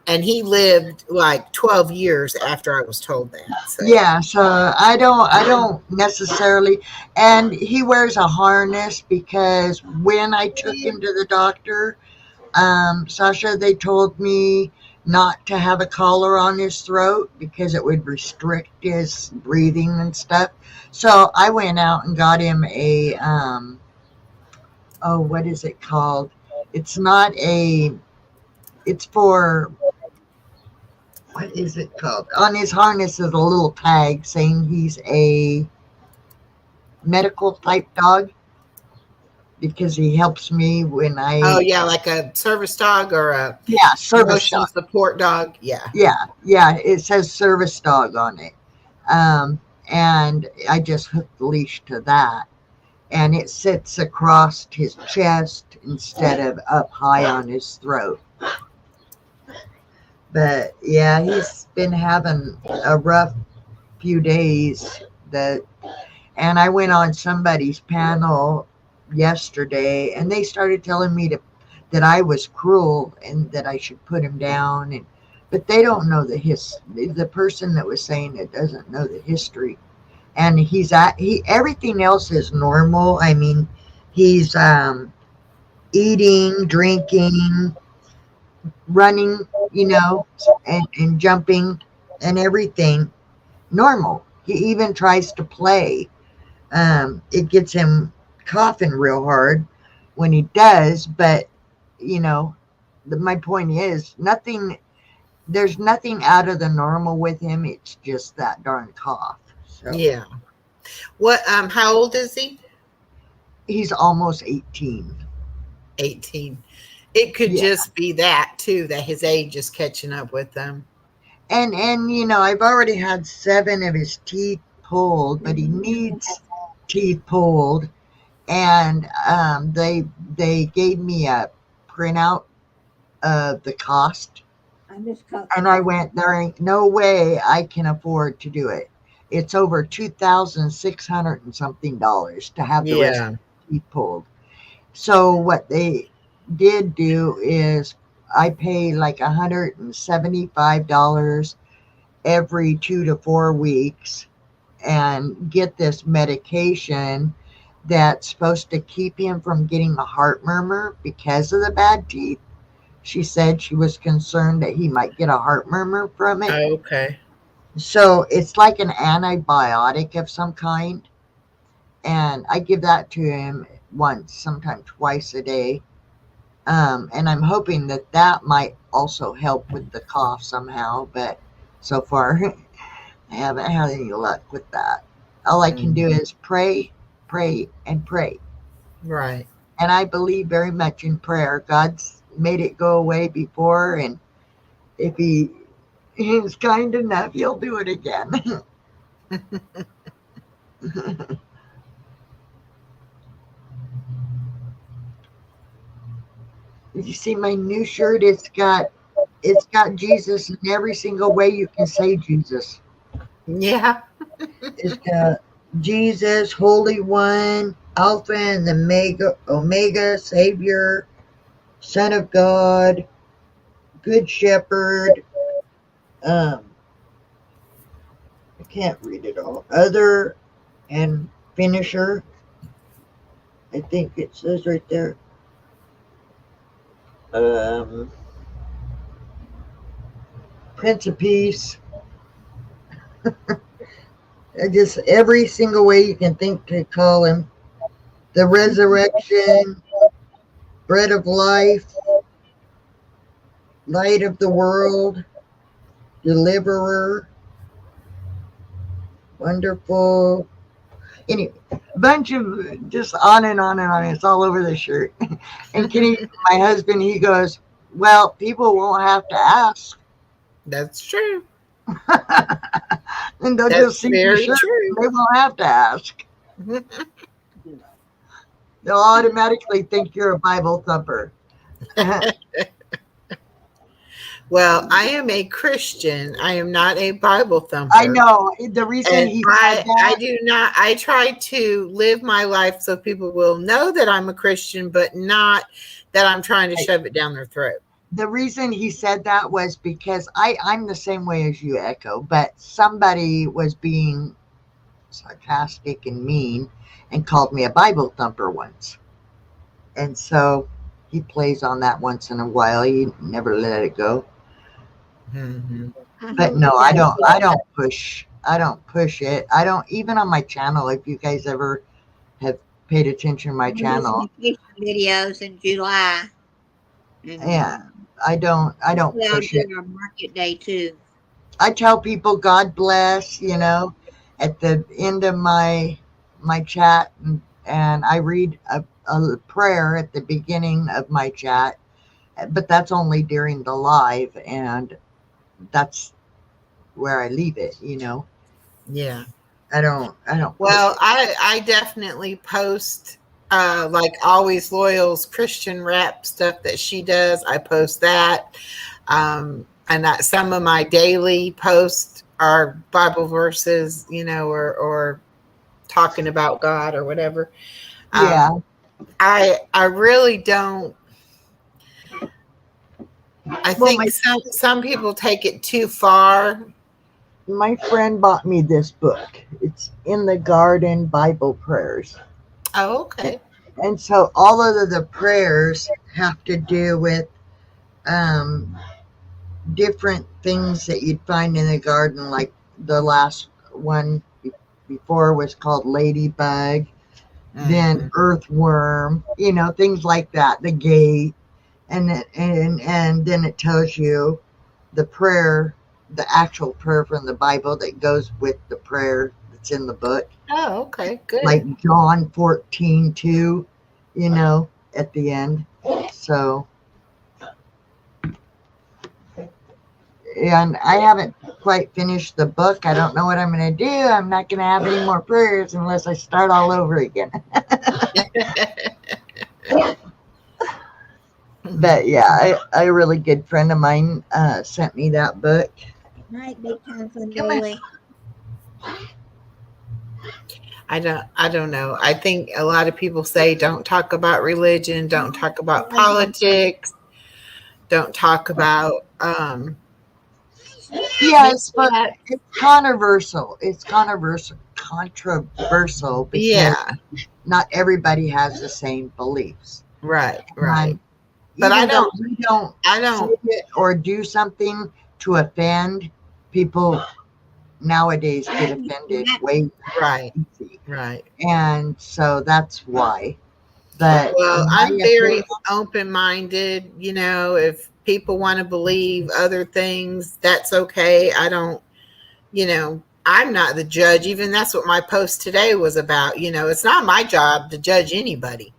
And he lived like 12 years after I was told that. So. Yeah, so I don't necessarily, and he wears a harness because when I took him to the doctor, Sasha, they told me not to have a collar on his throat because it would restrict his breathing and stuff. So I went out and got him a, what is it called? It's for, what is it called? On his harness is a little tag saying he's a medical type dog because he helps me when I. Oh yeah, like a service dog or a service emotional dog. support dog. Yeah. Yeah. It says service dog on it, and I just hooked the leash to that, and it sits across his chest instead of up high on his throat. But yeah, he's been having a rough few days. And I went on somebody's panel yesterday, and they started telling me that I was cruel and that I should put him down. And but they don't know the person that was saying it doesn't know the history. And he everything else is normal. I mean, he's eating, drinking, running, and jumping and everything normal. He even tries to play. It gets him coughing real hard when he does, but my point is nothing. There's nothing out of the normal with him. It's just that darn cough. So Yeah. What? How old is he? he's almost 18. 18. It could Yeah. just be that too, that his age is catching up with him. And I've already had 7 of his teeth pulled, but he needs teeth pulled. And they gave me a printout of the cost, I just cut. and I went, there ain't no way I can afford to do it. It's over $2,600 and something to have the rest Yeah. of the teeth pulled. So what they did do is I pay like $175 every 2 to 4 weeks and get this medication that's supposed to keep him from getting a heart murmur because of the bad teeth. She said she was concerned that he might get a heart murmur from it. Okay. So it's like an antibiotic of some kind. And I give that to him once, sometimes twice a day. And I'm hoping that might also help with the cough somehow. But so far, I haven't had any luck with that. All I can do is pray, pray, and pray. Right. And I believe very much in prayer. God's made it go away before, and if he's kind enough, he'll do it again. Did you see my new shirt? It's got Jesus in every single way you can say Jesus. Yeah. It's got Jesus, Holy One, Alpha and the Omega, Savior, Son of God, Good Shepherd. I can't read it all. Other and Finisher. I think it says right there. Prince of Peace. Just every single way you can think to call him. The resurrection, bread of life, light of the world, deliverer, wonderful. Anyway, a bunch of just on and on and on. It's all over the shirt. And Kenny, my husband, he goes, well, people won't have to ask. That's true. And they'll That's just see the very shirt. true. They won't have to ask. They'll automatically think you're a Bible thumper. Well, I am a Christian. I am not a Bible thumper. I know. The reason And he said I that, do not. I try to live my life so people will know that I'm a Christian, but not that I'm trying to shove it down their throat. the reason he said that was because I'm the same way as you, Echo, but somebody was being sarcastic and mean and called me a Bible thumper once. And so he plays on that once in a while. He never let it go. Mhm. But no, I don't push it. I don't, even on my channel, if you guys ever have paid attention to my channel. Videos in July. And Yeah, I don't hopefully I'll push it. do our market day too. I tell people God bless, at the end of my chat, and I read a prayer at the beginning of my chat, but that's only during the live, and that's where I leave it. Yeah. I don't. Well, I definitely post like Always Loyal's Christian rap stuff that she does. I post that. And some of my daily posts are Bible verses, or talking about God or whatever. Yeah. I really don't. I Well, think some people take it too far. my friend bought me this book. It's In the Garden Bible Prayers. Oh, okay. And so all of the prayers have to do with um, different things that you'd find in the garden. Like the last one before was called Ladybug, then Earthworm, things like that, the gate. And then it tells you the prayer, the actual prayer from the Bible that goes with the prayer that's in the book. Oh, okay, good. Like John 14:2, at the end. So, and I haven't quite finished the book. I don't know what I'm going to do. I'm not going to have any more prayers unless I start all over again. But yeah, a really good friend of mine sent me that book. Night, Big Time Fun Come on. Daily. I don't know. I think a lot of people say don't talk about religion, don't talk about politics, don't talk about Yes, but it's controversial. It's controversial because yeah, not everybody has the same beliefs. right. But I don't I don't say it or do something to offend people. Nowadays get offended way right. easy, Right. and so that's why. But Well, in I'm my very opinion, open-minded. If people want to believe other things, that's okay. I don't, I'm not the judge. Even that's what my post today was about. It's not my job to judge anybody.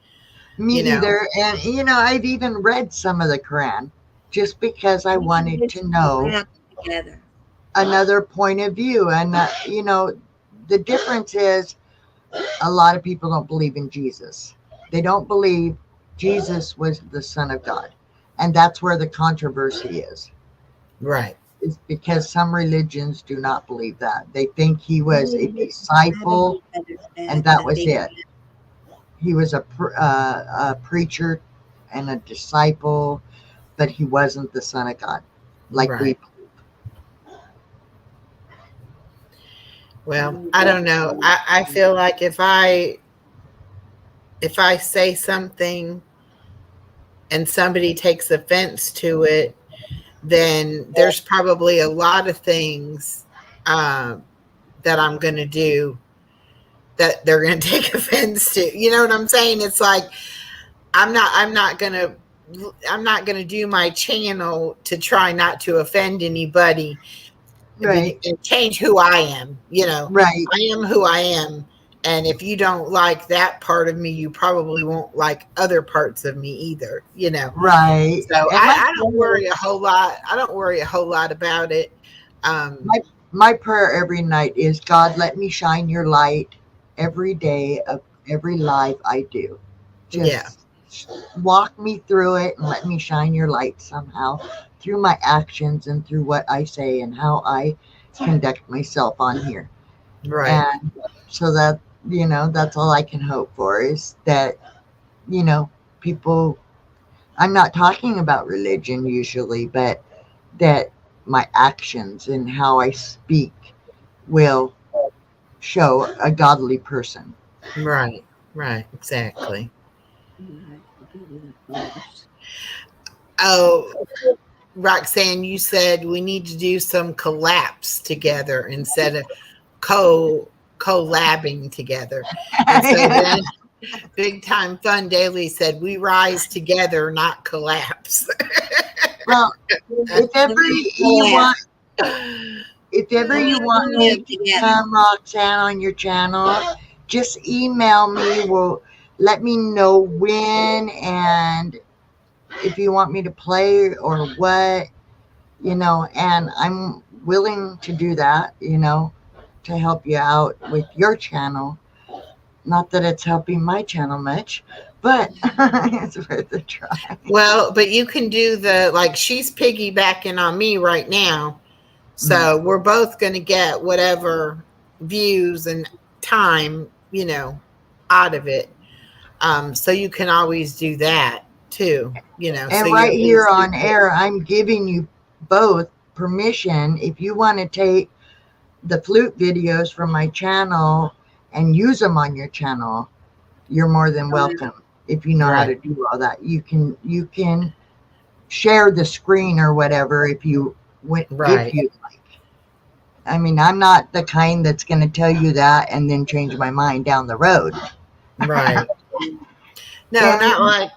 me you know. either. And I've even read some of the Quran just because I wanted to know Together. another point of view. And the difference is a lot of people don't believe in Jesus. They don't believe Jesus was the Son of God. And that's where the controversy is. Right. It's because some religions do not believe that. They think he was a disciple and that was it. He was a preacher and a disciple, but he wasn't the Son of God like we believe. Well, I don't know. I feel like if I say something and somebody takes offense to it, then there's probably a lot of things that I'm going to do that they're going to take offense to. You know what I'm saying? It's like I'm not going to do my channel to try not to offend anybody. Right. And change who I am. Right. I am who I am. And if you don't like that part of me, you probably won't like other parts of me either, Right. So I don't worry a whole lot. I don't worry a whole lot about it. My prayer every night is, God, let me shine your light every day of every life I do. Just walk me through it and let me shine your light somehow through my actions and through what I say and how I conduct myself on here. Right. And so that, that's all I can hope for is that, people, I'm not talking about religion usually, but that my actions and how I speak will show a godly person. Right. Exactly. Oh, Roxanne, you said we need to do some collapse together instead of collabing together. And so then Big Time Fun Daily said we rise together, not collapse. Well, if ever you want me to come, Roxanne, on your channel, just email me. Let me know when and if you want me to play or what, and I'm willing to do that, to help you out with your channel. Not that it's helping my channel much, but it's worth a try. Well, but you can do she's piggybacking on me right now. So we're both going to get whatever views and time, out of it. So you can always do that too, so And you're right here always on air, I'm giving you both permission. If you want to take the flute videos from my channel and use them on your channel, you're more than welcome. If you know how to right, do all that, you can share the screen or whatever if you if right, you like. I mean, I'm not the kind that's going to tell you that and then change my mind down the road. right. No, not And like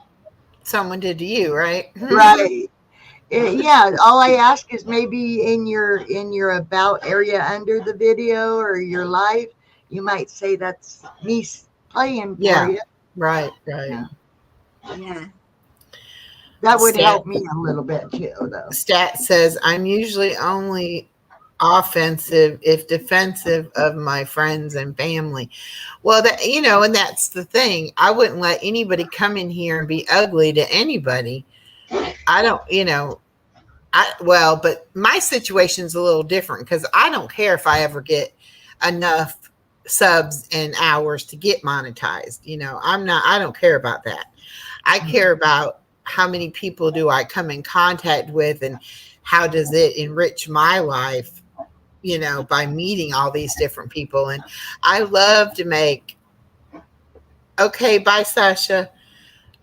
someone did to you, right? right. Yeah, all I ask is maybe in your about area under the video or your live, you might say that's me playing for Yeah, you. right, right. Yeah. Yeah. That would Stat help me a little bit too, though. Stat says I'm usually only offensive if defensive of my friends and family. Well, that and that's the thing. I wouldn't let anybody come in here and be ugly to anybody. I don't, but my situation's a little different because I don't care if I ever get enough subs and hours to get monetized. I don't care about that. I care about how many people do I come in contact with and how does it enrich my life, by meeting all these different people. And I love to make, okay, bye, Sasha.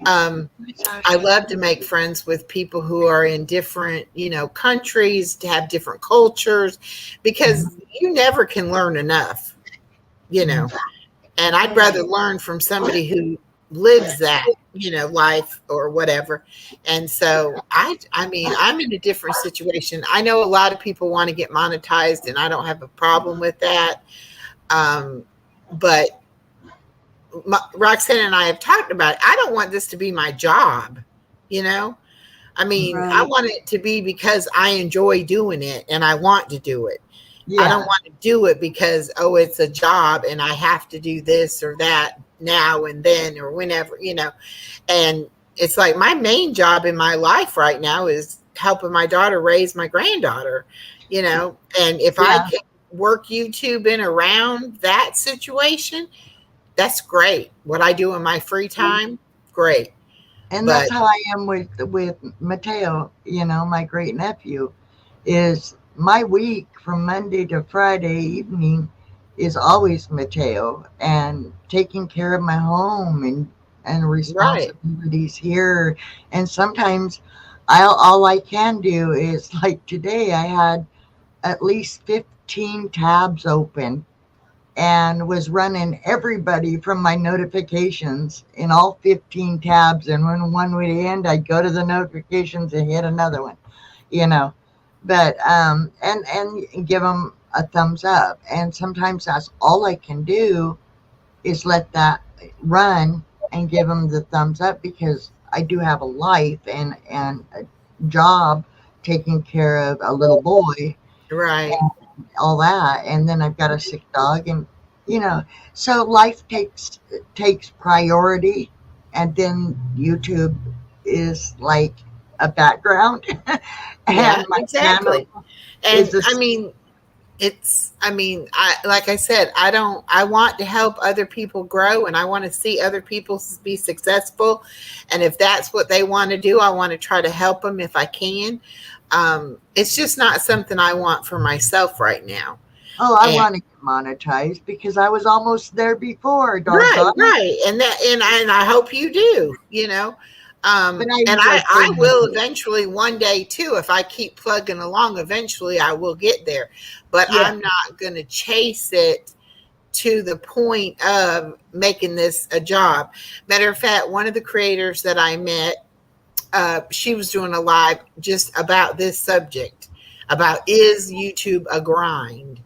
I love to make friends with people who are in different, countries, to have different cultures, because you never can learn enough, and I'd rather learn from somebody who lives that, life or whatever. And so I mean, I'm in a different situation. I know a lot of people want to get monetized and I don't have a problem with that. But Roxanne and I have talked about it. I don't want this to be my job, I mean, I Right. want it to be because I enjoy doing it and I want to do it. I don't Yeah. want to do it because, oh, it's a job and I have to do this or that now and then or whenever, And it's like my main job in my life right now is helping my daughter raise my granddaughter, And if I Yeah. can work YouTube in around that situation, that's great. What I do in my free time, great. And that's But how I am with Mateo, my great nephew. Is my week from Monday to Friday evening is always Mateo and taking care of my home and right, responsibilities here. And sometimes all I can do is like today I had at least 15 tabs open and was running everybody from my notifications in all 15 tabs. And when one would end, I'd go to the notifications and hit another one, you know. But and give them a thumbs up. And sometimes that's all I can do is let that run and give them the thumbs up because I do have a life and a job taking care of a little boy, right, all that, and then I've got a sick dog, and so life takes priority, and then YouTube is like a background, yeah, and my channel exactly. is And a I mean, I like I said, I want to help other people grow and I want to see other people be successful. And if that's what they want to do, I want to try to help them if I can. It's just not something I want for myself right now. oh, I And want to get monetized because I was almost there before, right, doggone it, right. And I hope you do, but I and enjoy I playing with will you. eventually one day too, if I keep plugging along, eventually I will get there. But Yeah. I'm not gonna chase it to the point of making this a job. Matter of fact, one of the creators that I met, she was doing a live just about this subject, about is YouTube a grind?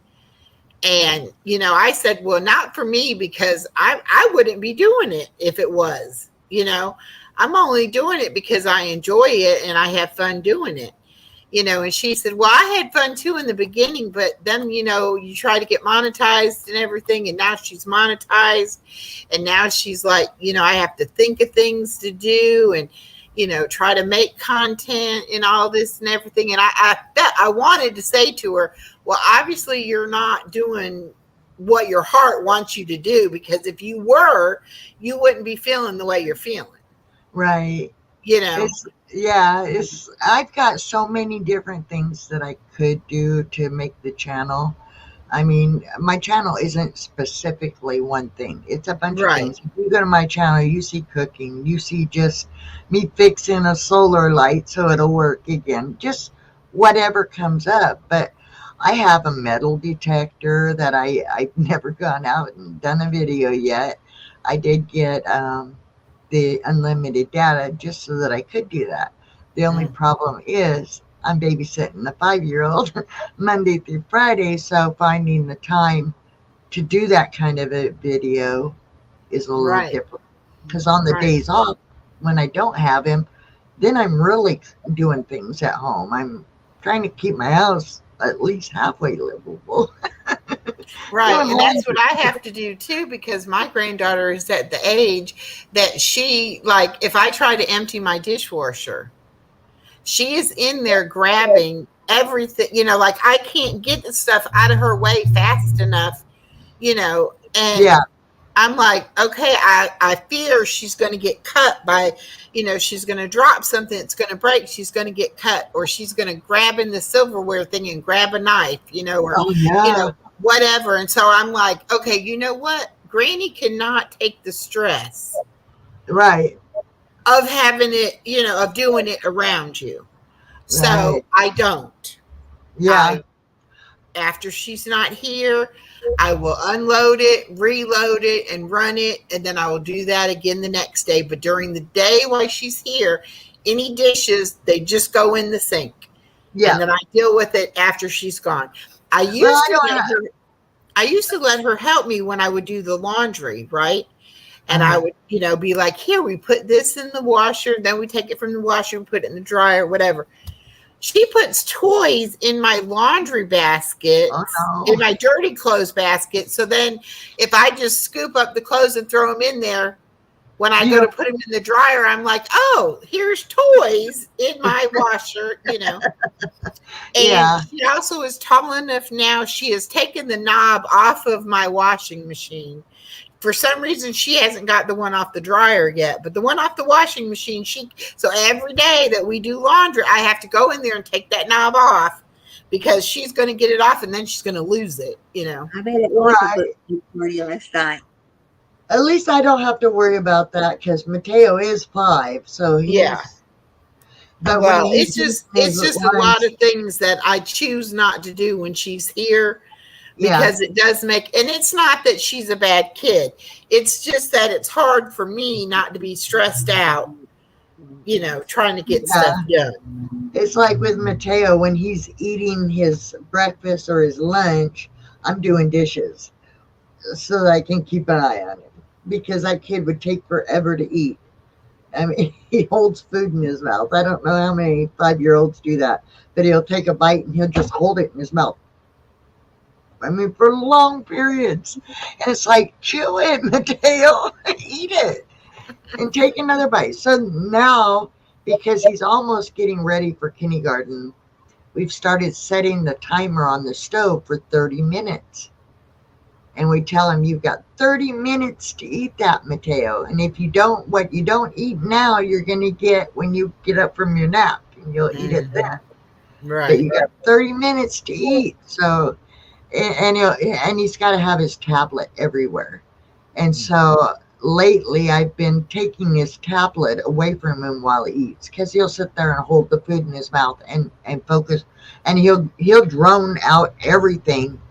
And I said, well, not for me, because I wouldn't be doing it if it was. I'm only doing it because I enjoy it and I have fun doing it. And she said, well, I had fun too in the beginning, but then, you try to get monetized and everything. And now she's monetized. And now she's like, I have to think of things to do and, try to make content and all this and everything. And I wanted to say to her, well, obviously you're not doing what your heart wants you to do, because if you were, you wouldn't be feeling the way you're feeling, Right. you know. It's I've got so many different things that I could do to make the channel. I mean, my channel isn't specifically one thing. It's a bunch of Right. things. If you go to my channel, you see cooking, you see just me fixing a solar light so it'll work again, just whatever comes up. But I have a metal detector that I've never gone out and done a video yet. I did get the unlimited data just so that I could do that. The only problem is I'm babysitting a 5-year-old Monday through Friday, so finding the time to do that kind of a video is a little Right. different. Because on the Right. days off, when I don't have him, then I'm really doing things at home. I'm trying to keep my house at least halfway livable. Right. Doing And that's laundry. what I have to do too, because my granddaughter is at the age that she, like, if I try to empty my dishwasher, she is in there grabbing everything, you know, like I can't get the stuff out of her way fast enough, you know, and Yeah, I'm like, okay, I fear she's going to get cut by, you know, she's going to drop something, it's going to break, she's going to get cut, or she's going to grab in the silverware thing and grab a knife, you know, or, oh you yeah, know, whatever. And so I'm like, okay, you know what? Granny cannot take the stress right, of having it, you know, of doing it around you. So right, I don't. yeah, After she's not here, I will unload it, reload it, and run it, and then I will do that again the next day. But during the day while she's here, any dishes, they just go in the sink. yeah. And then I deal with it after she's gone. I Well, used I to don't let have, her I used to let her help me when I would do the laundry, right? And I would, you know, be like, here, we put this in the washer, then we take it from the washer and put it in the dryer, whatever. She puts toys in my laundry basket, oh in no, my dirty clothes basket. So then if I just scoop up the clothes and throw them in there, when I go you to put them in the dryer, I'm like, oh, here's toys in my washer, you know. yeah, And she also is tall enough now. She has taken the knob off of my washing machine. For some reason, she hasn't got the one off the dryer yet, but the one off the washing machine, so every day that we do laundry, I have to go in there and take that knob off because she's going to get it off and then she's going to lose it, you know. I bet it was a right. birthday party last night. At least I don't have to worry about that because Mateo is 5, so he's. Yeah. But Well, when it's he's just a lot of things that I choose not to do when she's here, because it does make, and it's not that she's a bad kid. It's just that it's hard for me not to be stressed out, you know, trying to get stuff done. It's like with Mateo, when he's eating his breakfast or his lunch, I'm doing dishes so that I can keep an eye on him, because that kid would take forever to eat. I mean, he holds food in his mouth. I don't know how many 5-year-olds do that, but he'll take a bite and he'll just hold it in his mouth. I mean, for long periods. And it's like, chew it, Mateo, eat it, and take another bite. So now, because he's almost getting ready for kindergarten, we've started setting the timer on the stove for 30 minutes. And we tell him, you've got 30 minutes to eat that, Mateo. And if you don't, what you don't eat now, you're going to get when you get up from your nap, and you'll eat it then. But Right. you got 30 minutes to eat. So, and he's got to have his tablet everywhere. And so lately I've been taking his tablet away from him while he eats, because he'll sit there and hold the food in his mouth and focus, and he'll drone out everything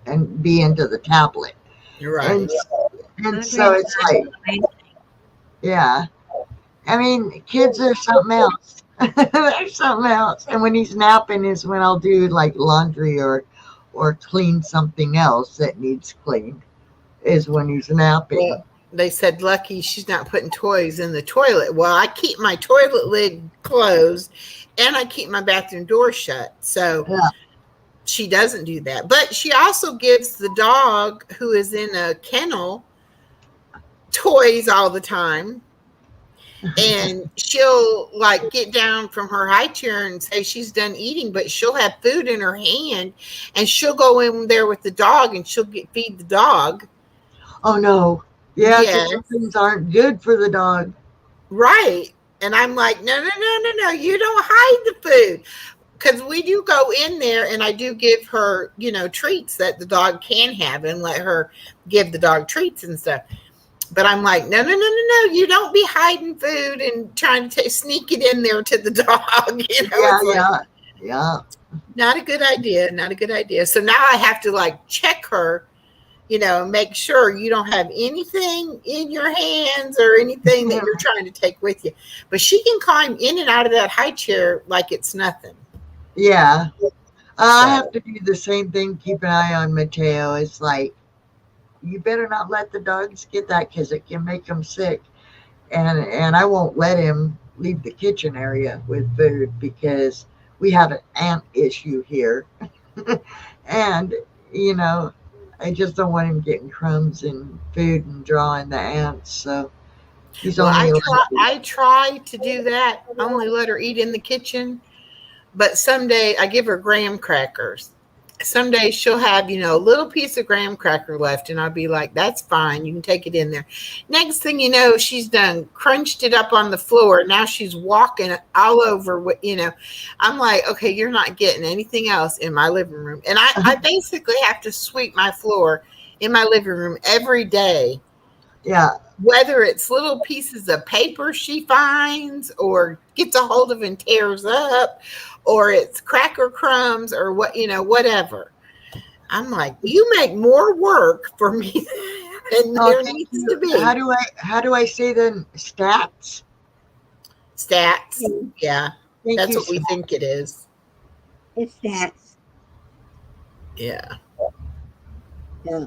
and be into the tablet. Right. And so it's like, yeah. I mean, kids are something else. They're something else. And when he's napping is when I'll do like laundry or clean something else that needs cleaned, is when he's napping. Well, they said, lucky she's not putting toys in the toilet. Well, I keep my toilet lid closed and I keep my bathroom door shut. So Yeah. she doesn't do that. But she also gives the dog, who is in a kennel, toys all the time. and she'll like get down from her high chair and say she's done eating, but she'll have food in her hand and she'll go in there with the dog and she'll feed the dog. Oh no. Yeah, because Yes. some things aren't good for the dog. Right. And I'm like, no, you don't hide the food. Because we do go in there and I do give her, treats that the dog can have and let her give the dog treats and stuff. But I'm like, no, you don't be hiding food and trying to sneak it in there to the dog. Yeah. Not a good idea. So now I have to like check her, make sure you don't have anything in your hands or anything that you're trying to take with you. But she can climb in and out of that high chair like it's nothing. Yeah. I have to do the same thing, keep an eye on Mateo. It's like, you better not let the dogs get that because it can make them sick. And I won't let him leave the kitchen area with food because we have an ant issue here. And, I just don't want him getting crumbs and food and drawing the ants. So he's only I try to do that. I only let her eat in the kitchen. But someday I give her graham crackers. Some days she'll have, a little piece of graham cracker left. And I'll be like, that's fine. You can take it in there. Next thing you know, she's done crunched it up on the floor. Now she's walking all over, I'm like, okay, you're not getting anything else in my living room. And I basically have to sweep my floor in my living room every day. Yeah. Whether it's little pieces of paper she finds or gets a hold of and tears up, or it's cracker crumbs or whatever. I'm like, you make more work for me than there needs to be. How do I say the stats? Stats. Yeah. That's what we Stats. think it is. It's stats. Yeah. Yeah.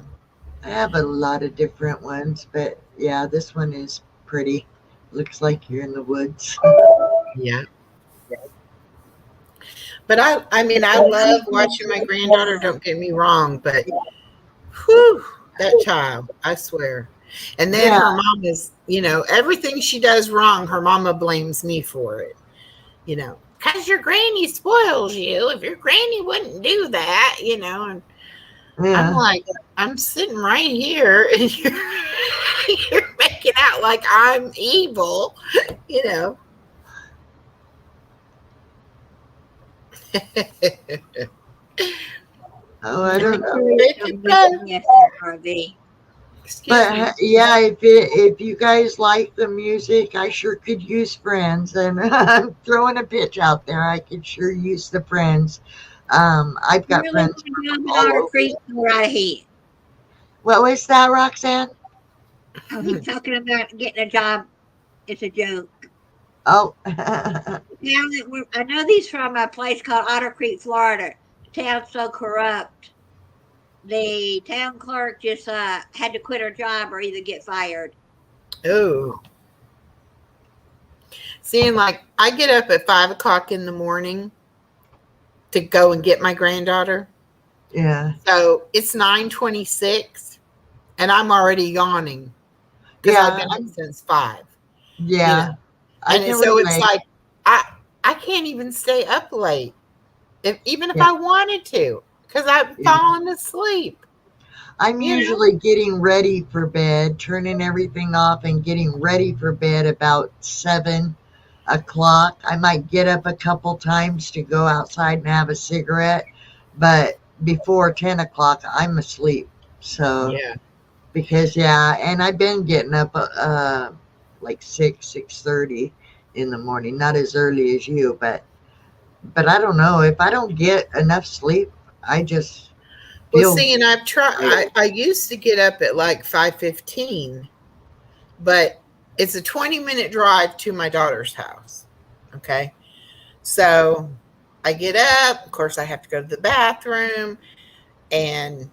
I have a lot of different ones, but yeah, this one is pretty. Looks like you're in the woods. Yeah. But I love watching my granddaughter, don't get me wrong, but whew, that child, I swear. And then her mom is, everything she does wrong, her mama blames me for it. Because your granny spoils you. If your granny wouldn't do that, and I'm like, I'm sitting right here and you're making out like I'm evil, Oh, I don't know. But yeah, if you guys like the music, I sure could use friends. And I'm throwing a pitch out there. I could sure use the friends. I've got friends from all over. Right ahead. What was that, Roxanne? He's talking about getting a job. It's a joke. Oh. I know these from a place called Otter Creek, Florida. The town's so corrupt. The town clerk just had to quit her job or either get fired. Oh. Seeing like I get up at 5 o'clock in the morning to go and get my granddaughter. Yeah. So it's 9:26 and I'm already yawning. Because I've been up since 5. Yeah. And so it's like I can't even stay up late. Even if I wanted to. Because I'm falling asleep. I'm usually getting ready for bed, turning everything off and getting ready for bed about 7 o'clock. I might get up a couple times to go outside and have a cigarette, but before 10 o'clock, I'm asleep. So, because, and I've been getting up like 6:30 in the morning, not as early as you, but I don't know. If I don't get enough sleep, I just feel. Well, see, and I've tried. I used to get up at like 5:15, but it's a 20-minute drive to my daughter's house. Okay, so I get up. Of course, I have to go to the bathroom and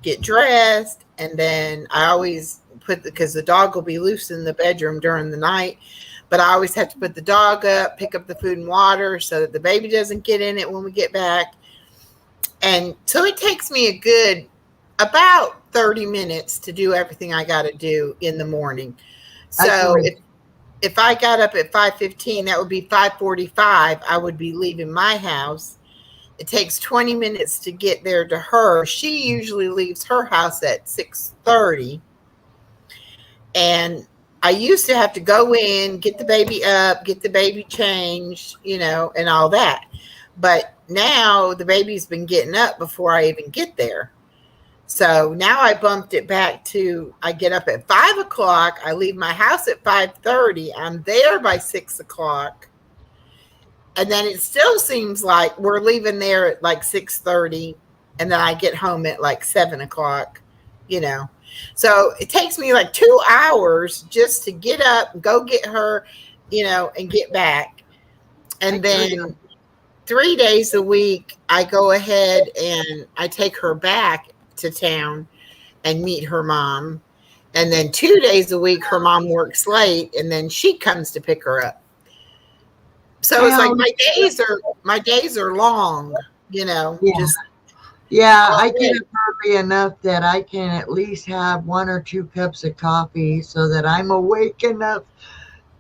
get dressed, and then I always because the dog will be loose in the bedroom during the night. But I always have to put the dog up, pick up the food and water so that the baby doesn't get in it when we get back. And so it takes me a good about 30 minutes to do everything I got to do in the morning. So if I got up at 5:15, that would be 5:45. I would be leaving my house. It takes 20 minutes to get there to her. She usually leaves her house at 6:30. And I used to have to go in, get the baby up, get the baby changed, and all that. But now the baby's been getting up before I even get there. So now I bumped it back to, I get up at 5 o'clock. I leave my house at 5:30. I'm there by 6 o'clock. And then it still seems like we're leaving there at like 6:30. And then I get home at like 7 o'clock, So it takes me like 2 hours just to get up, go get her, and get back. And then 3 days a week, I go ahead and I take her back to town and meet her mom. And then 2 days a week, her mom works late and then she comes to pick her up. So it's like my days are long, Yeah. just I get up early enough that I can at least have 1 or 2 cups of coffee so that I'm awake enough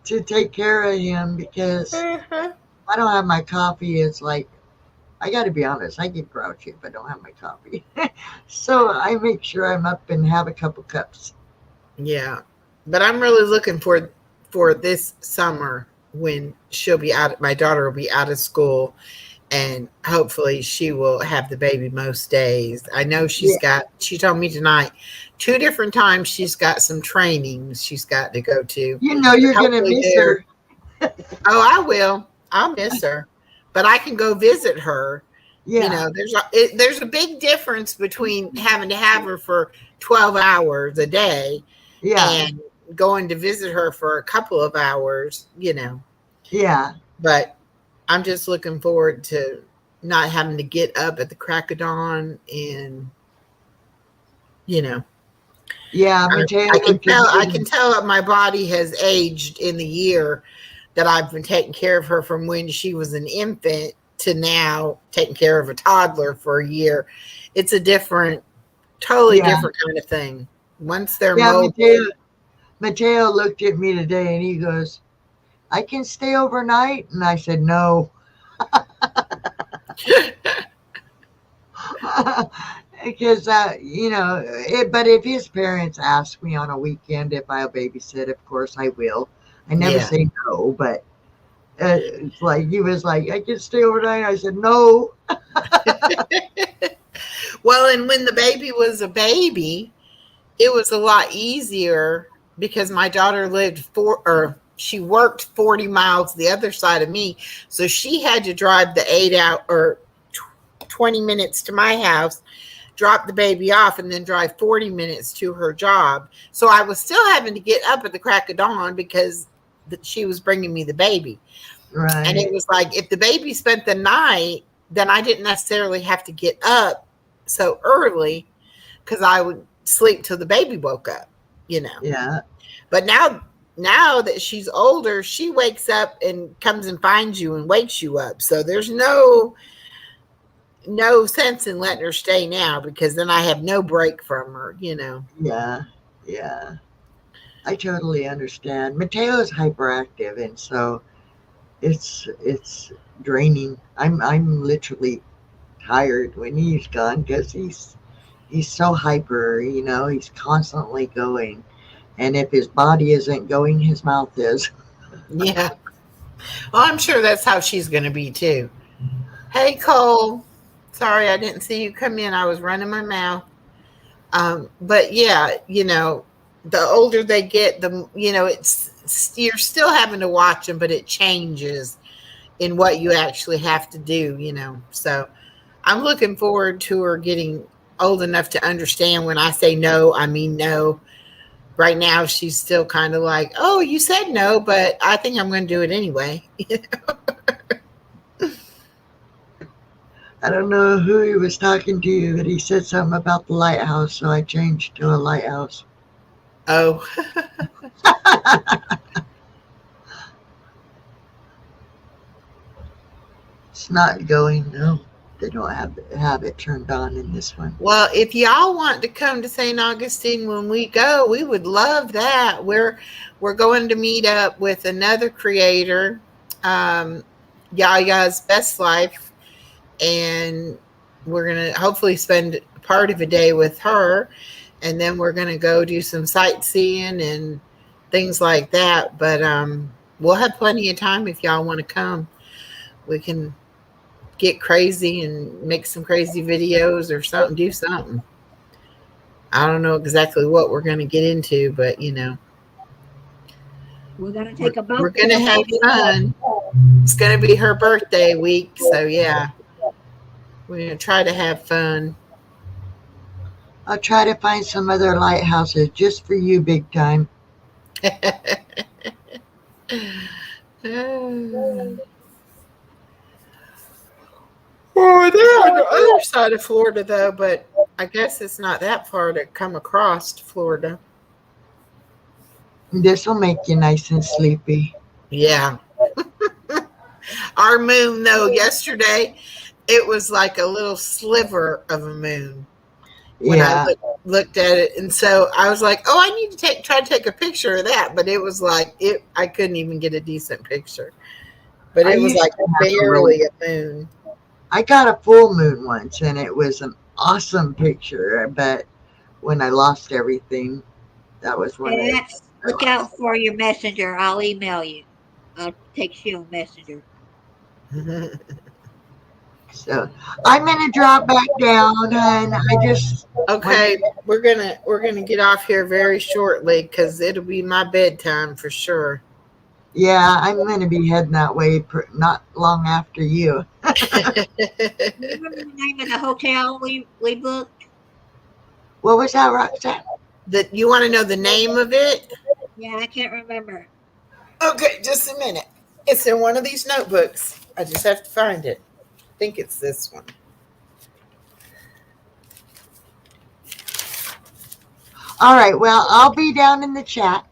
to take care of him, because if I don't have my coffee, it's like, I got to be honest, I get grouchy if I don't have my coffee. So I make sure I'm up and have a couple cups. Yeah. But I'm really looking for this summer when my daughter will be out of school, and hopefully she will have the baby most days. I know she told me tonight 2 different times she's got some trainings she's got to go to. You're going to miss her. Oh, I will. I'll miss her. But I can go visit her. Yeah. There's a big difference between having to have her for 12 hours a day and going to visit her for a couple of hours, Yeah. But I'm just looking forward to not having to get up at the crack of dawn and, Yeah, I can tell that my body has aged in the year that I've been taking care of her, from when she was an infant to now taking care of a toddler for a year. It's a totally different kind of thing. Once they're mobile. Mateo looked at me today and he goes, I can stay overnight? And I said, no. Because, but if his parents ask me on a weekend if I'll babysit, of course I will. I never say no, but it's like, he was like, I can stay overnight. I said, no. Well, and when the baby was a baby, it was a lot easier because my daughter she worked 40 miles the other side of me. So she had to drive the 20 minutes to my house, drop the baby off, and then drive 40 minutes to her job. So I was still having to get up at the crack of dawn because she was bringing me the baby. Right. And it was like, if the baby spent the night, then I didn't necessarily have to get up so early because I would sleep till the baby woke up, Yeah. But now that she's older, she wakes up and comes and finds you and wakes you up. So there's no sense in letting her stay now, because then I have no break from her, Yeah. Yeah. I totally understand. Mateo is hyperactive, and so it's draining. I'm literally tired when he's gone, because he's so hyper, he's constantly going. And if his body isn't going, his mouth is. Yeah. Well, I'm sure that's how she's going to be too. Hey, Cole. Sorry, I didn't see you come in. I was running my mouth. But yeah, the older they get, you're still having to watch them, but it changes in what you actually have to do, So I'm looking forward to her getting old enough to understand when I say no, I mean no. Right now, she's still kind of like, oh, you said no, but I think I'm going to do it anyway. I don't know who he was talking to, but he said something about the lighthouse, so I changed to a lighthouse. Oh. It's not going, no. they don't have it turned on in this one. Well, if y'all want to come to St. Augustine when we go, we would love that. We're going to meet up with another creator, Yaya's Best Life, and we're gonna hopefully spend part of a day with her, and then we're gonna go do some sightseeing and things like that. But we'll have plenty of time if y'all want to come. We can get crazy and make some crazy videos or something, do something. I don't know exactly what we're going to get into, but We're gonna take a boat. we're going to have fun. It's going to be her birthday week, so yeah, we're going to try to have fun. I'll try to find some other lighthouses just for you, big time. Well, they're on the other side of Florida, though, but I guess it's not that far to come across Florida. This will make you nice and sleepy. Yeah. Our moon, though, yesterday, it was like a little sliver of a moon when Yeah. I looked at it. And so I was like, oh, I need to try to take a picture of that. But it was like, I couldn't even get a decent picture. But I it was used like to have a barely a moon. I got a full moon once, and it was an awesome picture. But when I lost everything, that was when And look out for your messenger. I'll email you. I'll text you on Messenger. So I'm gonna drop back down, and I just Okay, we're gonna get off here very shortly because it'll be my bedtime for sure. yeah, I'm gonna be heading that way not long after you. Remember the name of the hotel we booked? What was that, Roxanne? That you want to know the name of it? Yeah, I can't remember. Okay, just a minute. It's in one of these notebooks. I just have to find it. I think it's this one. All right. Well, I'll be down in the chat.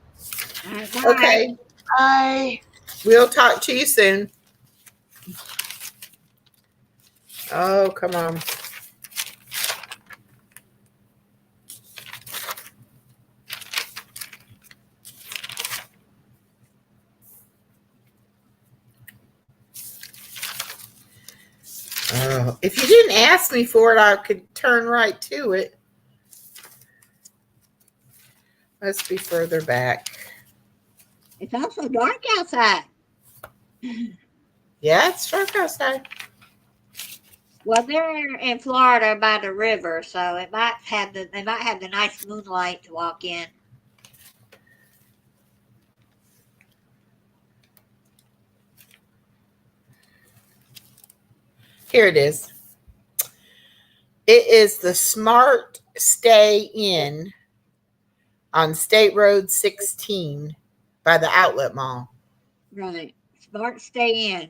All right, bye. Okay. Bye. We'll talk to you soon. Oh, come on. Oh, if you didn't ask me for it, I could turn right to it. Let's be further back. It's also dark outside. Yeah, it's dark outside. Well, they're in Florida by the river, so they might have the nice moonlight to walk in. Here it is. It is the Smart Stay Inn on State Road 16 by the Outlet Mall. Right. Smart Stay In.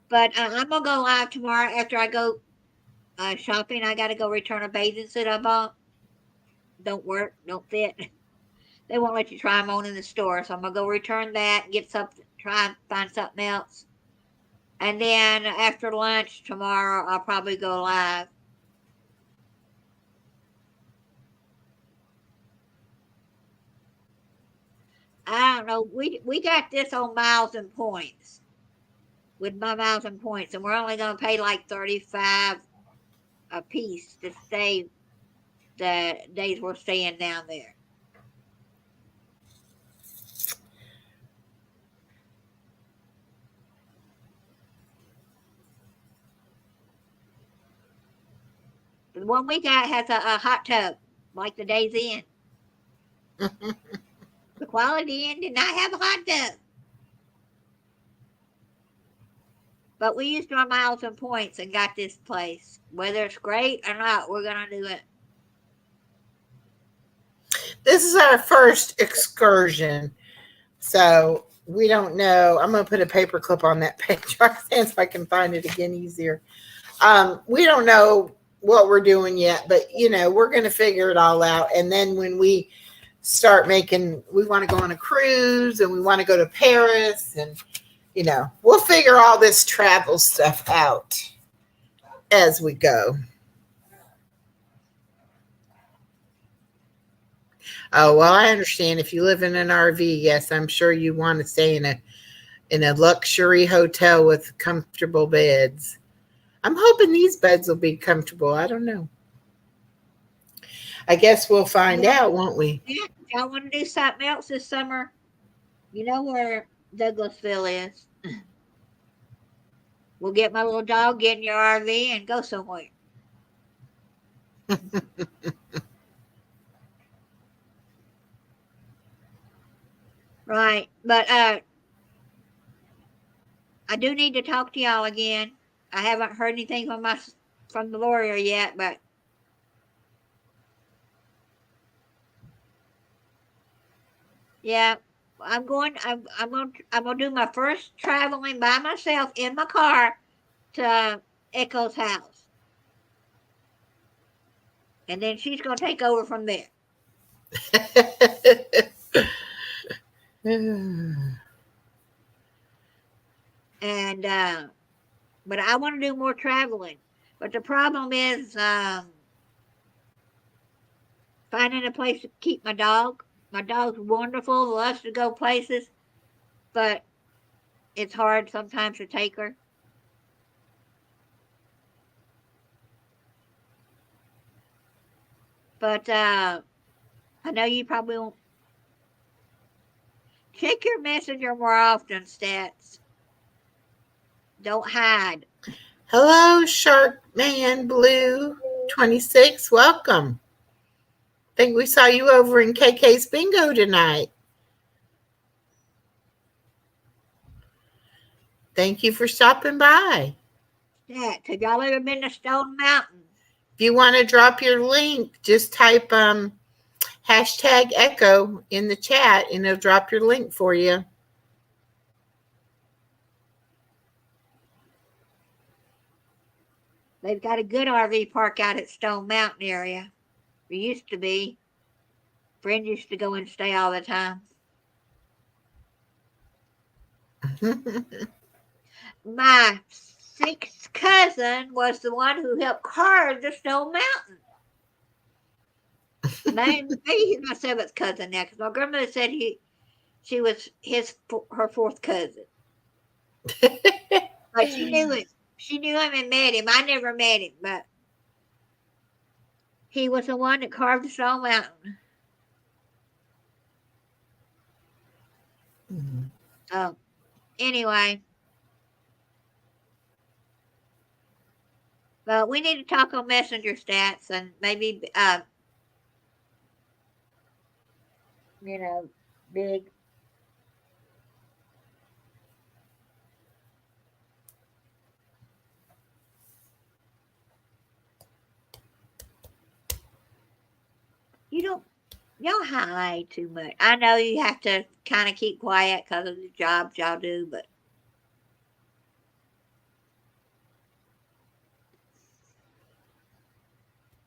But I'm going to go live tomorrow after I go shopping. I got to go return a bathing suit I bought. Don't work, don't fit. They won't let you try them on in the store. So I'm going to go return that, get something, try and find something else. And then after lunch tomorrow, I'll probably go live. I don't know. We got this on miles and points. With my miles and points, and we're only going to pay like $35 a piece to stay the days we're staying down there. The one we got has a hot tub, like the Days Inn. The Quality Inn did not have a hot tub. But we used our miles and points and got this place. Whether it's great or not, we're going to do it. This is our first excursion, so we don't know. I'm going to put a paper clip on that page so I can find it again easier. We don't know what we're doing yet, but, we're going to figure it all out. And then when we start we want to go on a cruise and we want to go to Paris and, we'll figure all this travel stuff out. as we go. Oh, well, I understand if you live in an RV, yes, I'm sure you want to stay in a luxury hotel with comfortable beds. I'm hoping these beds will be comfortable. I don't know. I guess we'll find out, won't we? Yeah, if y'all want to do something else this summer, you know where Douglasville is. We'll get my little dog, get in your RV, and go somewhere. Right. But I do need to talk to y'all again. I haven't heard anything from the lawyer yet, but yeah, I'm gonna do my first traveling by myself in my car to Echo's house. And then she's gonna take over from there. And but I want to do more traveling. But the problem is finding a place to keep my dog. My dog's wonderful, loves to go places, but it's hard sometimes to take her. But I know you probably won't. Check your messenger more often, Stats. Don't hide. Hello, Shark Man Blue 26. Welcome. Think we saw you over in KK's Bingo tonight. Thank you for stopping by. Stats, have y'all ever been to Stone Mountain? If you want to drop your link, just type hashtag Echo in the chat and it'll drop your link for you. They've got a good RV park out at Stone Mountain area. It used to be. Friend used to go and stay all the time. My sixth cousin was the one who helped carve the Stone Mountain. Maybe he's my seventh cousin now, because my grandmother said she was her fourth cousin. But she knew it. She knew him and met him. I never met him, but he was the one that carved the Stone Mountain. So, anyway. Well, we need to talk on Messenger, Stats, and maybe, big. Y'all hide too much. I know you have to kind of keep quiet because of the jobs y'all do, but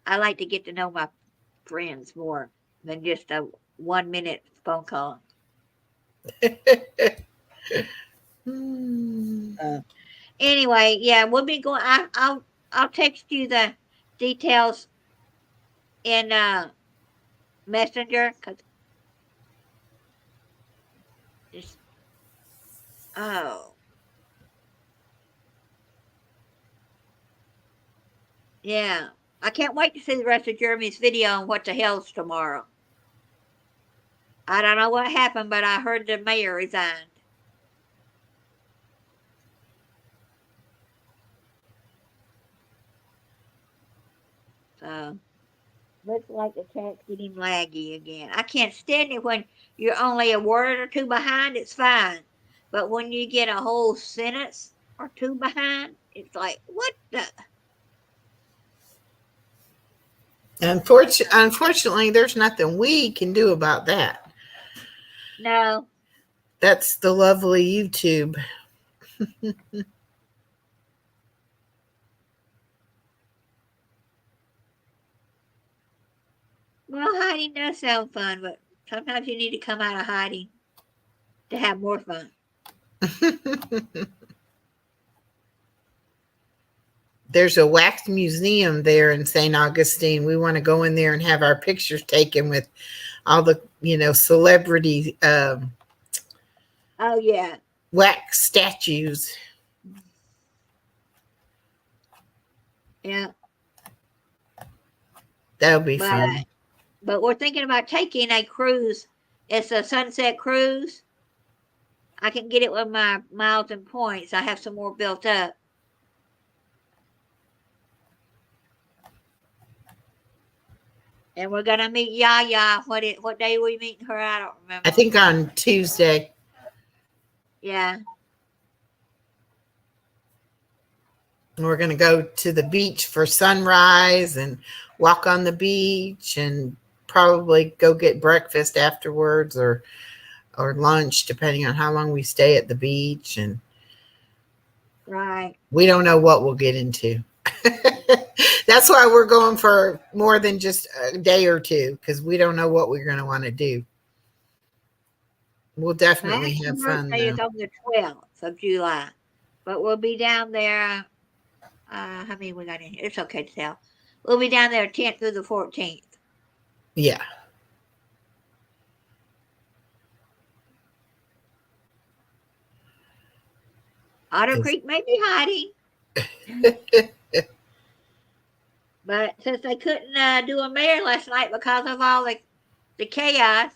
I like to get to know my friends more than just a 1 minute phone call. Anyway, yeah, we'll be going. I'll text you the details in Messenger, cause yeah, I can't wait to see the rest of Jeremy's video on what the hell's tomorrow. I don't know what happened, but I heard the mayor resigned. So, looks like the chat's getting laggy again. I can't stand it when you're only a word or two behind, it's fine. But when you get a whole sentence or two behind, it's like, what the? Unfortunately, there's nothing we can do about that. No. That's the lovely YouTube. Well, hiding does sound fun, but sometimes you need to come out of hiding to have more fun. there's a wax museum there in St. Augustine. We want to go in there and have our pictures taken with all the, celebrity Oh yeah. wax statues. Yeah. That would be But fun. but we're thinking about taking a cruise. It's a sunset cruise. I can get it with my miles and points. I have some more built up. And we're gonna meet Yaya. What day are we meeting her? I don't remember. I think on Tuesday. Yeah. We're going to go to the beach for sunrise and walk on the beach and probably go get breakfast afterwards or lunch, depending on how long we stay at the beach. And Right. we don't know what we'll get into. That's why we're going for more than just a day or two, because we don't know what we're going to want to do. We'll definitely My have fun, birthday is though. on the 12th of July, but we'll be down there. How many we got in here? It's okay to tell. We'll be down there 10th through the 14th. Yeah. Otter Yes. Creek may be hiding. But since they couldn't do a mayor last night because of all the chaos.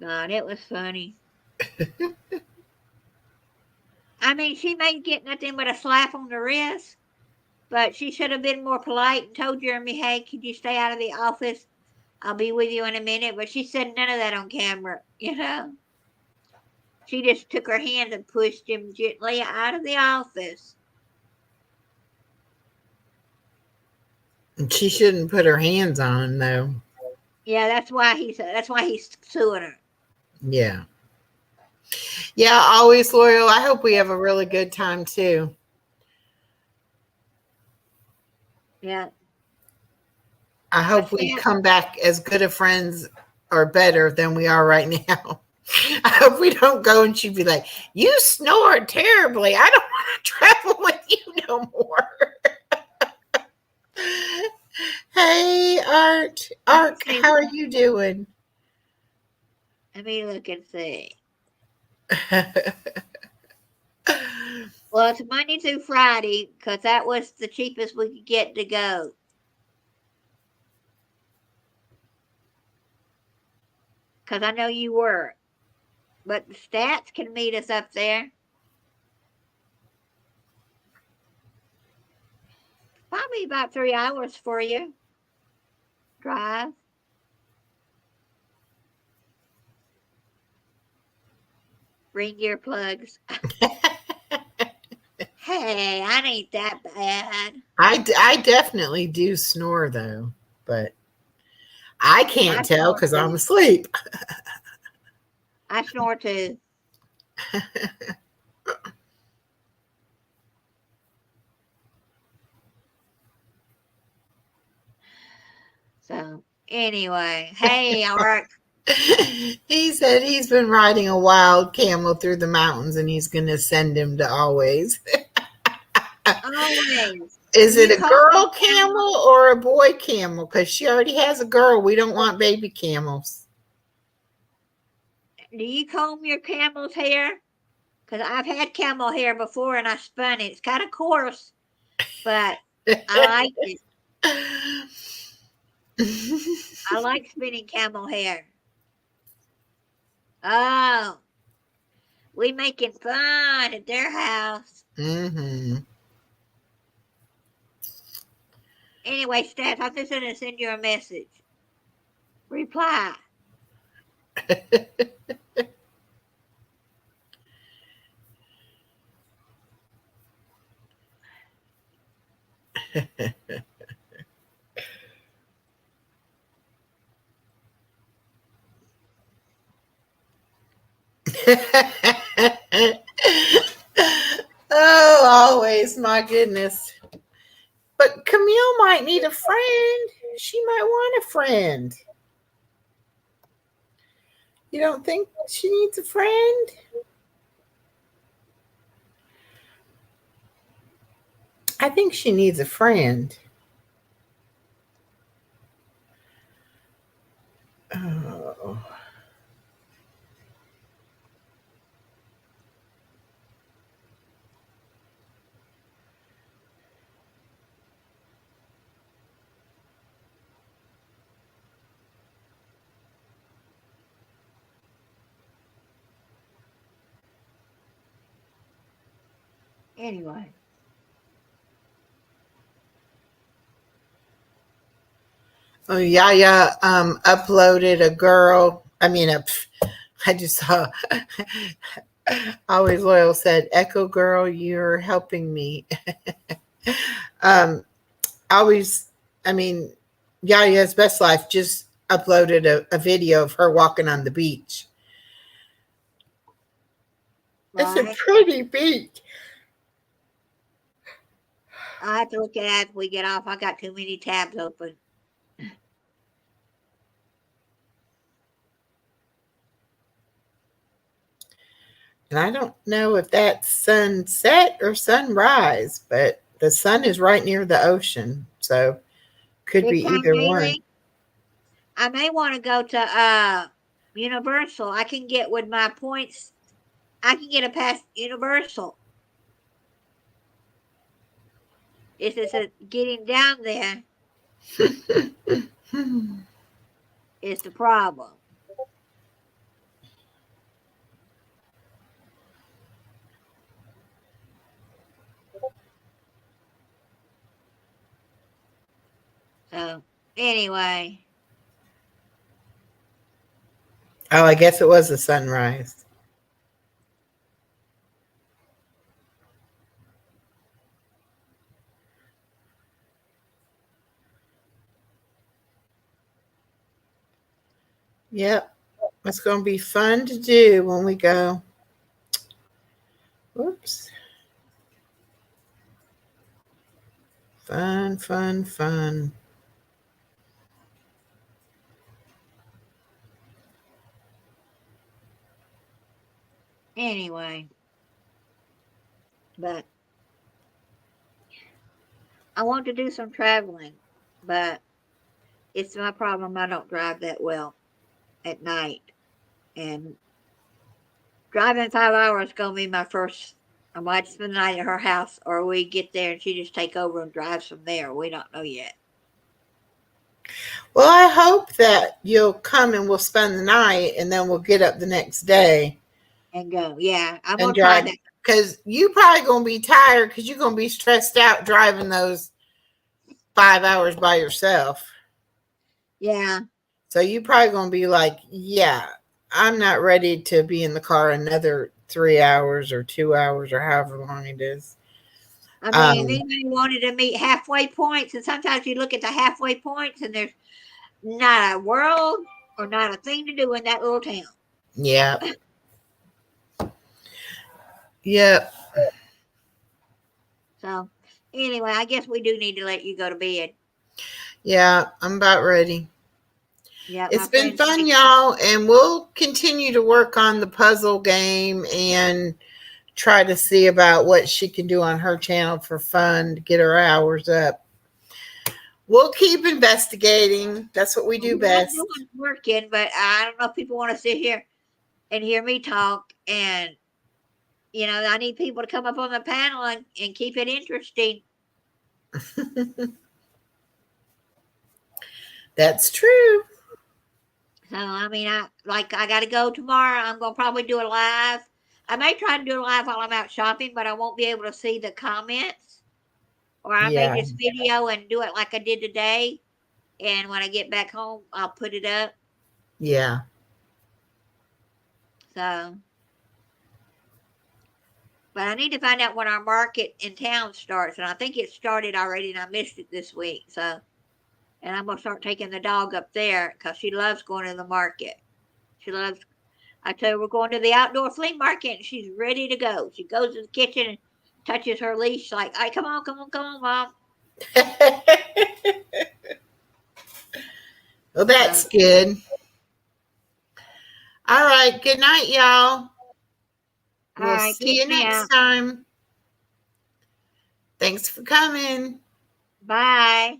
God, it was funny. I mean, she may get nothing but a slap on the wrist, but she should have been more polite and told Jeremy, hey, could you stay out of the office? I'll be with you in a minute. But she said none of that on camera, She just took her hand and pushed him gently out of the office. And she shouldn't put her hands on him, though. Yeah, that's why he's suing her. Yeah. Yeah, always loyal. I hope we have a really good time, too. Yeah. I hope we come back as good of friends or better than we are right now. I hope we don't go and she'd be like, you snore terribly. I don't want to travel with you no more. Hey, Art. Art, how are you doing? Let me look and see. Well, it's Monday through Friday because that was the cheapest we could get to go. Because I know you were. But the stats can meet us up there. Probably about 3 hours for you. Drive. Bring earplugs. Hey, I ain't that bad. I definitely do snore, though, but I can't tell because I'm asleep. I snore too. So, anyway, hey, Art. He said he's been riding a wild camel through the mountains and he's going to send him to Always. Always. Is it a girl camel or a boy camel? Because she already has a girl. We don't want baby camels. Do you comb your camel's hair? Because I've had camel hair before and I spun it. It's kind of coarse, but I like it. I like spinning camel hair. Oh, we making fun at their house. Mm-hmm. Anyway, Steph, I'm just going to send you a message. Reply. Oh, Always, my goodness. But Camille might need a friend. She might want a friend. You don't think she needs a friend? I think she needs a friend. Oh. Anyway, Oh, Yaya uploaded a girl. I just saw. Always Loyal said, "Echo Girl, you're helping me." um, always, I mean, Yaya's Best Life just uploaded a video of her walking on the beach. It's a right? pretty beach. I have to look at it after we get off. I got too many tabs open. And I don't know if that's sunset or sunrise, but the sun is right near the ocean. So could Big be time, either one. Jamie. I may want to go to Universal. I can get with my points. I can get a pass Universal. It's just getting down there is the problem. So anyway, Oh, I guess it was a sunrise. Yep. It's going to be fun to do when we go. Whoops. Fun, fun, fun. but I want to do some traveling, but it's my problem. I don't drive that well at night, and driving 5 hours is gonna be my first. I might spend the night at her house, or we get there and she just take over and drives from there. We don't know yet. Well, I hope that you'll come and we'll spend the night and then we'll get up the next day And go, yeah, I'm and gonna try drive. that. Because you probably going to be tired because you're going to be stressed out driving those 5 hours by yourself. Yeah, So you probably going to be like, yeah, I'm not ready to be in the car another 3 hours or 2 hours or however long it is. I mean, if anybody wanted to meet halfway points, and sometimes you look at the halfway points, and there's not a world or not a thing to do in that little town. Yeah. Yep. So, anyway, I guess we do need to let you go to bed. Yeah, I'm about ready. Yeah, It's been fun, y'all, and we'll continue to work on the puzzle game and try to see about what she can do on her channel for fun to get her hours up. We'll keep investigating. That's what we do best. Working, but I don't know if people want to sit here and hear me talk. And I need people to come up on the panel and keep it interesting. That's true. So I mean, I got to go tomorrow. I'm gonna probably do a live. I may try to do a live while I'm out shopping, but I won't be able to see the comments. Or I may just video and do it like I did today. And when I get back home, I'll put it up. Yeah. So, but I need to find out when our market in town starts. And I think it started already and I missed it this week. So, and I'm going to start taking the dog up there because she loves going to the market. I tell her we're going to the outdoor flea market and she's ready to go. She goes to the kitchen and touches her leash like, "Hey, come on, Mom." Well, that's good. All right. Good night, y'all. We'll see you next time. Thanks for coming. Bye.